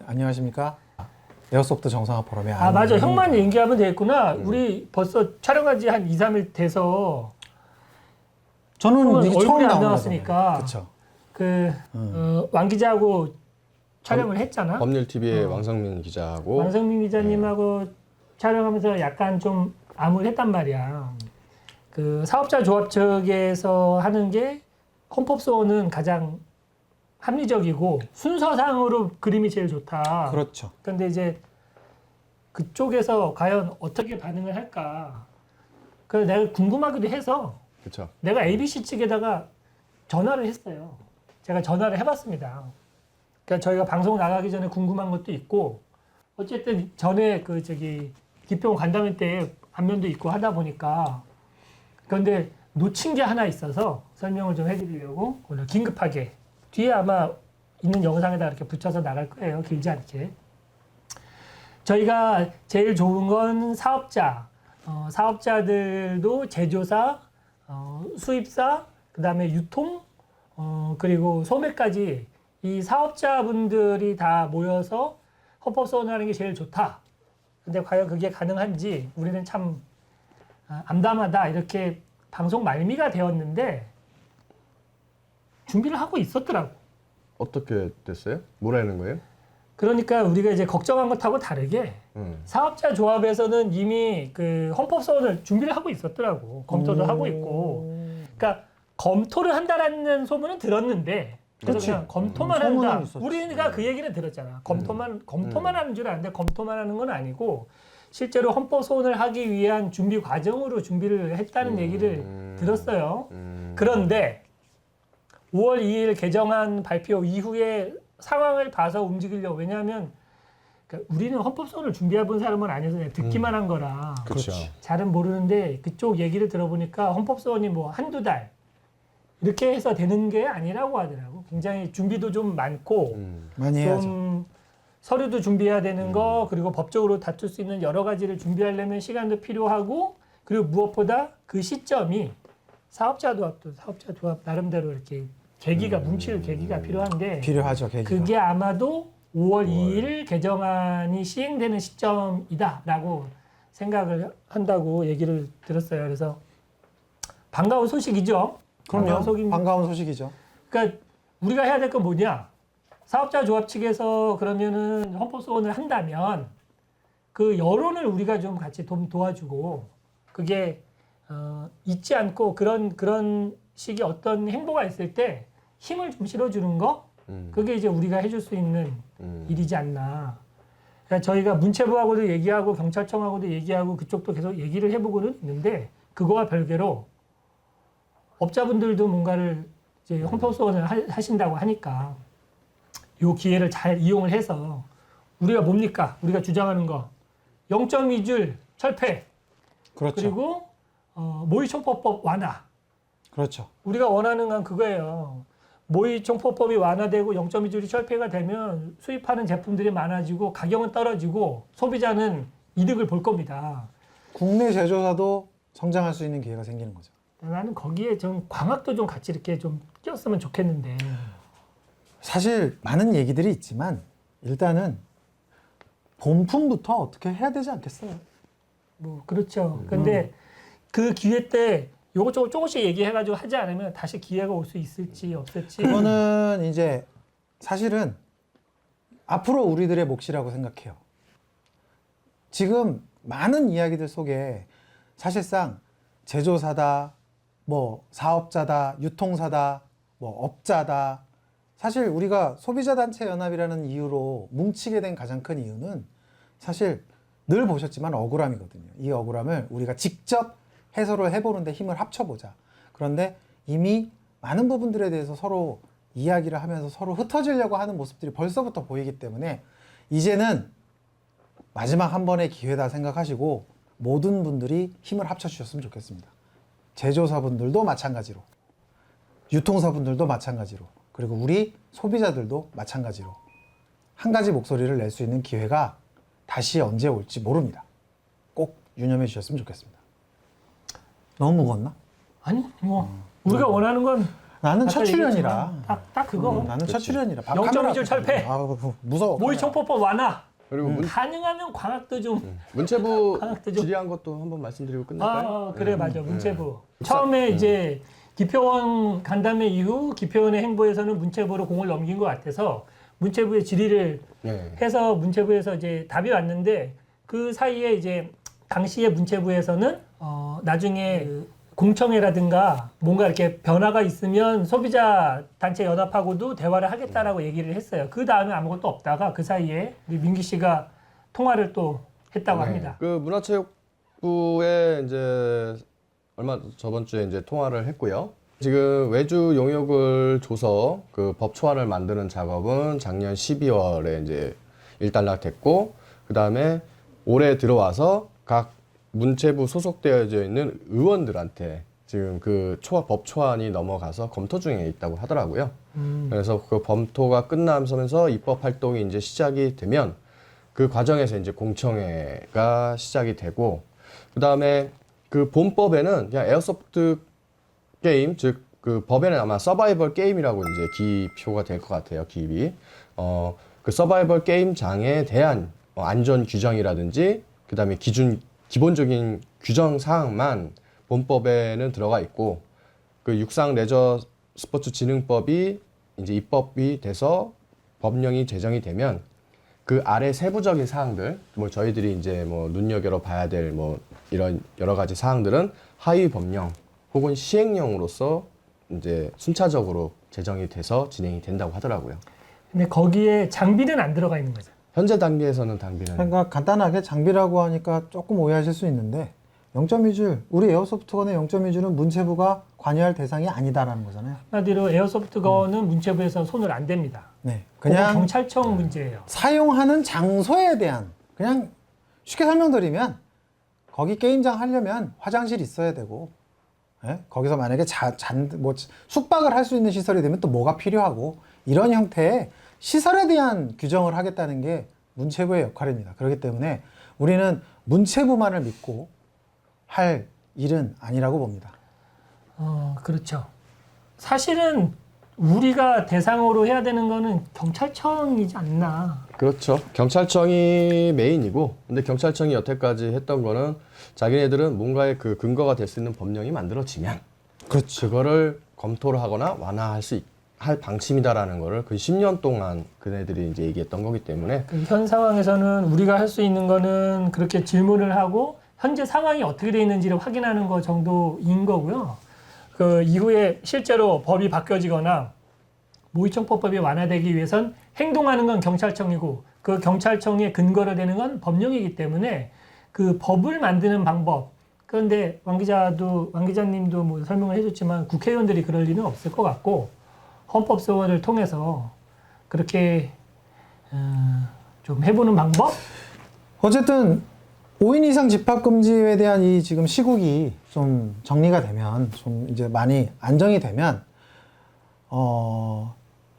안녕하십니까? 에어소프트 정상화 포럼에 맞아. 형만 얘기하면 되겠구나. 우리 벌써 촬영한 지 한 2, 3일 돼서 저는 형은 이게 처음 얼굴이 안 나온 나왔으니까. 그렇죠. 왕 기자하고 촬영을 했잖아. 법률 TV의 왕성민 기자하고 왕성민 기자님하고 촬영하면서 약간 좀 암울했단 말이야. 그 사업자 조합 측에서 하는 게 헌법소원은 가장 합리적이고 순서상으로 그림이 제일 좋다. 그렇죠. 근데 이제 그쪽에서 과연 어떻게 반응을 할까? 그래서 내가 궁금하기도 해서 그렇죠. 내가 ABC 측에다가 전화를 했어요. 제가 전화를 해봤습니다. 그러니까 저희가 방송 나가기 전에 궁금한 것도 있고 어쨌든 전에 기평 간담회 때 안면도 있고 하다 보니까 그런데 놓친 게 하나 있어서 설명을 좀 해드리려고 오늘 긴급하게 뒤에 아마 있는 영상에다 이렇게 붙여서 나갈 거예요. 길지 않게. 저희가 제일 좋은 건 사업자, 사업자들도 제조사, 수입사, 그 다음에 유통, 그리고 소매까지 이 사업자분들이 다 모여서 헌법소원을 하는 게 제일 좋다. 근데 과연 그게 가능한지 우리는 참 암담하다 이렇게 방송 말미가 되었는데 준비를 하고 있었더라고. 어떻게 됐어요? 뭐라는 거예요? 그러니까 우리가 이제 걱정한 것하고 다르게 사업자 조합에서는 이미 그 헌법소원을 준비를 하고 있었더라고. 검토도 하고 있고. 그러니까 검토를 한다라는 소문은 들었는데 그래서 그치. 그냥 검토만 소문은 한다. 있었지. 우리가 그 얘기는 들었잖아. 검토만 하는 줄 아는데 검토만 하는 건 아니고 실제로 헌법소원을 하기 위한 준비 과정으로 준비를 했다는 얘기를 들었어요. 그런데 5월 2일 개정안 발표 이후에 상황을 봐서 움직이려고. 왜냐하면 그러니까 우리는 헌법소원을 준비해 본 사람은 아니어서 그냥 듣기만 한 거라 그렇죠. 잘은 모르는데 그쪽 얘기를 들어보니까 헌법소원이 뭐 한두 달 이렇게 해서 되는 게 아니라고 하더라고. 굉장히 준비도 좀 많고 많이 해야죠. 좀 서류도 준비해야 되는 거 그리고 법적으로 다툴 수 있는 여러 가지를 준비하려면 시간도 필요하고 그리고 무엇보다 그 시점이 사업자 조합 나름대로 이렇게 계기가 뭉칠 계기가 필요한데 필요하죠, 계기가. 그게 아마도 5월 2일 개정안이 시행되는 시점이다라고 생각을 한다고 얘기를 들었어요. 그래서 반가운 소식이죠. 그럼요. 반가운 소식이죠. 그러니까 우리가 해야 될 건 뭐냐? 사업자 조합 측에서 그러면은 헌법소원을 한다면 그 여론을 우리가 좀 같이 도와주고 그게 잊지 않고 그런 식의 어떤 행보가 있을 때 힘을 좀 실어주는 거 그게 이제 우리가 해줄 수 있는 일이지 않나. 그러니까 저희가 문체부하고도 얘기하고 경찰청하고도 얘기하고 그쪽도 계속 얘기를 해보고는 있는데 그거와 별개로 업자분들도 뭔가를 이제 헌법소원을 하신다고 하니까 요 기회를 잘 이용을 해서 우리가 뭡니까? 우리가 주장하는 거 0.2줄 철폐 그렇죠. 그리고 모의총포법 완화. 그렇죠. 우리가 원하는 건 그거예요. 모의총포법이 완화되고 0.2줄이 철폐가 되면 수입하는 제품들이 많아지고 가격은 떨어지고 소비자는 이득을 볼 겁니다. 국내 제조사도 성장할 수 있는 기회가 생기는 거죠. 나는 거기에 좀 광학도 좀 같이 이렇게 좀 끼었으면 좋겠는데. 사실 많은 얘기들이 있지만 일단은 본품부터 어떻게 해야 되지 않겠어요? 뭐 그렇죠. 근데 그 기회 때 요것저것 조금씩 얘기해가지고 하지 않으면 다시 기회가 올 수 있을지 없을지. 그거는 이제 사실은 앞으로 우리들의 몫이라고 생각해요. 지금 많은 이야기들 속에 사실상 제조사다, 뭐 사업자다, 유통사다, 뭐 업자다. 사실 우리가 소비자단체연합이라는 이유로 뭉치게 된 가장 큰 이유는 사실 늘 보셨지만 억울함이거든요. 이 억울함을 우리가 직접 해소를 해보는데 힘을 합쳐보자. 그런데 이미 많은 부분들에 대해서 서로 이야기를 하면서 서로 흩어지려고 하는 모습들이 벌써부터 보이기 때문에 이제는 마지막 한 번의 기회다 생각하시고 모든 분들이 힘을 합쳐주셨으면 좋겠습니다. 제조사분들도 마찬가지로, 유통사분들도 마찬가지로, 그리고 우리 소비자들도 마찬가지로 한 가지 목소리를 낼 수 있는 기회가 다시 언제 올지 모릅니다. 꼭 유념해 주셨으면 좋겠습니다. 너무 무겁나? 아니 뭐 우리가 원하는 건 나는 첫 아까 출연이라. 얘기했지만 딱 그거. 나는 첫 출연이라. 0.2줄 철폐. 무서워. 모의청포법 완화. 그리고 가능하면 광학도 좀. 문체부 방학 때죠. 질의한 것도 한번 말씀드리고 끝낼까요? 그래 맞아 문체부. 처음에 이제 기표원 간담회 이후 기표원의 행보에서는 문체부로 공을 넘긴 것 같아서 문체부에 질의를 네. 해서 문체부에서 이제 답이 왔는데 그 사이에 이제 당시에 문체부에서는 나중에 그 공청회라든가 뭔가 이렇게 변화가 있으면 소비자 단체 연합하고도 대화를 하겠다라고 얘기를 했어요. 그 다음에 아무것도 없다가 그 사이에 우리 민기 씨가 통화를 또 했다고 합니다. 그 문화체육부에 이제 저번 주에 이제 통화를 했고요. 지금 외주 용역을 줘서 그 법 초안을 만드는 작업은 작년 12월에 이제 일단락됐고, 그 다음에 올해 들어와서 각 문체부 소속되어져 있는 의원들한테 지금 그 법 초안이 넘어가서 검토 중에 있다고 하더라고요. 그래서 그 검토가 끝나면서 입법 활동이 이제 시작이 되면 그 과정에서 이제 공청회가 시작이 되고, 그 다음에 그 본법에는 그냥 에어소프트 게임, 즉 그 법에는 아마 서바이벌 게임이라고 이제 기표가 될 것 같아요. 기입이 그 서바이벌 게임장에 대한 안전 규정이라든지 그 다음에 기본적인 규정 사항만 본법에는 들어가 있고, 그 육상 레저 스포츠 진흥법이 이제 입법이 돼서 법령이 제정이 되면 그 아래 세부적인 사항들, 뭐 저희들이 이제 뭐 눈여겨 봐야 될 뭐 이런 여러 가지 사항들은 하위 법령 혹은 시행령으로서 이제 순차적으로 제정이 돼서 진행이 된다고 하더라고요. 근데 거기에 장비는 안 들어가 있는 거죠. 현재 단계에서는 장비는 그러니까 간단하게 장비라고 하니까 조금 오해하실 수 있는데 0.2줄, 우리 에어소프트건의 0.2줄은 문체부가 관여할 대상이 아니다라는 거잖아요. 한마디로 에어소프트건은 문체부에서 손을 안 댑니다. 네, 그냥 그냥 경찰청 문제예요. 사용하는 장소에 대한, 그냥 쉽게 설명드리면 거기 게임장 하려면 화장실 있어야 되고, 예? 거기서 만약에 뭐 숙박을 할 수 있는 시설이 되면 또 뭐가 필요하고, 이런 형태의 시설에 대한 규정을 하겠다는 게 문체부의 역할입니다. 그렇기 때문에 우리는 문체부만을 믿고 할 일은 아니라고 봅니다. 그렇죠. 사실은 우리가 대상으로 해야 되는 거는 경찰청이지 않나. 그렇죠. 경찰청이 메인이고, 근데 경찰청이 여태까지 했던 거는 자기네들은 뭔가의 그 근거가 될 수 있는 법령이 만들어지면 그렇죠. 그거를 검토를 하거나 완화할 할 방침이다라는 거를 그 10년 동안 그네들이 이제 얘기했던 거기 때문에 현 상황에서는 우리가 할 수 있는 거는 그렇게 질문을 하고 현재 상황이 어떻게 되어 있는지를 확인하는 거 정도인 거고요. 그 이후에 실제로 법이 바뀌어지거나 모의청포법이 완화되기 위해선 행동하는 건 경찰청이고 그 경찰청의 근거로 되는 건 법령이기 때문에 그 법을 만드는 방법. 그런데 왕 기자님도 뭐 설명을 해줬지만 국회의원들이 그럴 리는 없을 것 같고 헌법소원을 통해서 그렇게 좀 해보는 방법? 어쨌든 5인 이상 집합금지에 대한 이 지금 시국이 좀 정리가 되면, 좀 이제 많이 안정이 되면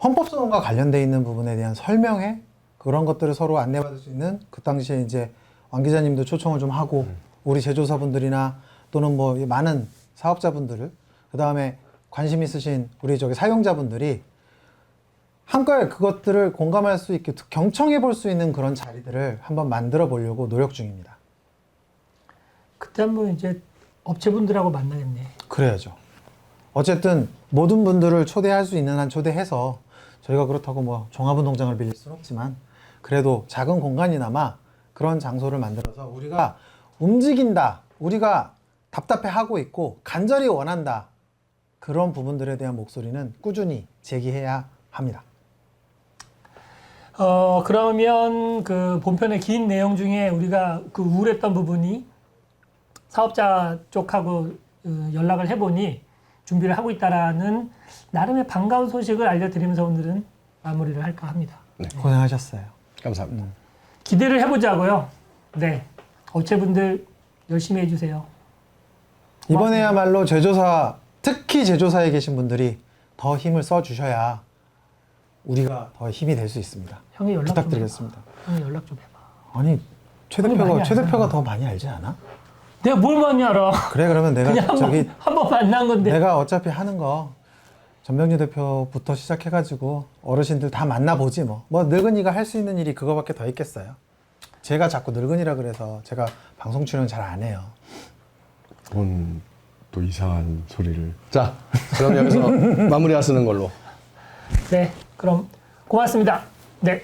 헌법소원과 관련돼 있는 부분에 대한 설명회, 그런 것들을 서로 안내받을 수 있는, 그 당시에 이제 왕 기자님도 초청을 좀 하고 우리 제조사분들이나 또는 뭐 많은 사업자분들을, 그 다음에 관심 있으신 우리 사용자분들이 한꺼번에 그것들을 공감할 수 있게 경청해 볼 수 있는 그런 자리들을 한번 만들어 보려고 노력 중입니다. 그때 한번 이제 업체분들하고 만나겠네. 그래야죠. 어쨌든 모든 분들을 초대할 수 있는 한 초대해서 저희가 그렇다고 뭐 종합운동장을 빌릴 수는 없지만 그래도 작은 공간이나마 그런 장소를 만들어서 우리가 움직인다, 우리가 답답해하고 있고 간절히 원한다, 그런 부분들에 대한 목소리는 꾸준히 제기해야 합니다. 그러면 그 본편의 긴 내용 중에 우리가 그 우울했던 부분이 사업자 쪽하고 연락을 해보니 준비를 하고 있다라는 나름의 반가운 소식을 알려드리면서 오늘은 마무리를 할까 합니다. 고생하셨어요. 감사합니다. 기대를 해보자고요. 네, 업체분들 열심히 해주세요. 이번에야말로 제조사, 특히 제조사에 계신 분들이 더 힘을 써 주셔야 우리가 더 힘이 될 수 있습니다. 형이 연락 부탁드리겠습니다. 좀 해봐. 형이 연락 좀 해봐. 아니 최 많이 대표가 알잖아. 더 많이 알지 않아? 내가 뭘 많이 알아? 그래 그러면 내가 그냥 저기 한 번 만난 건데. 내가 어차피 하는 거 전병규 대표부터 시작해가지고 어르신들 다 만나보지 뭐. 뭐 늙은이가 할 수 있는 일이 그거밖에 더 있겠어요. 제가 자꾸 늙은이라 그래서 제가 방송 출연 잘 안 해요. 뭔 또 이상한 소리를. 자, 그럼 여기서 마무리하시는 걸로. 네, 그럼 고맙습니다. 네.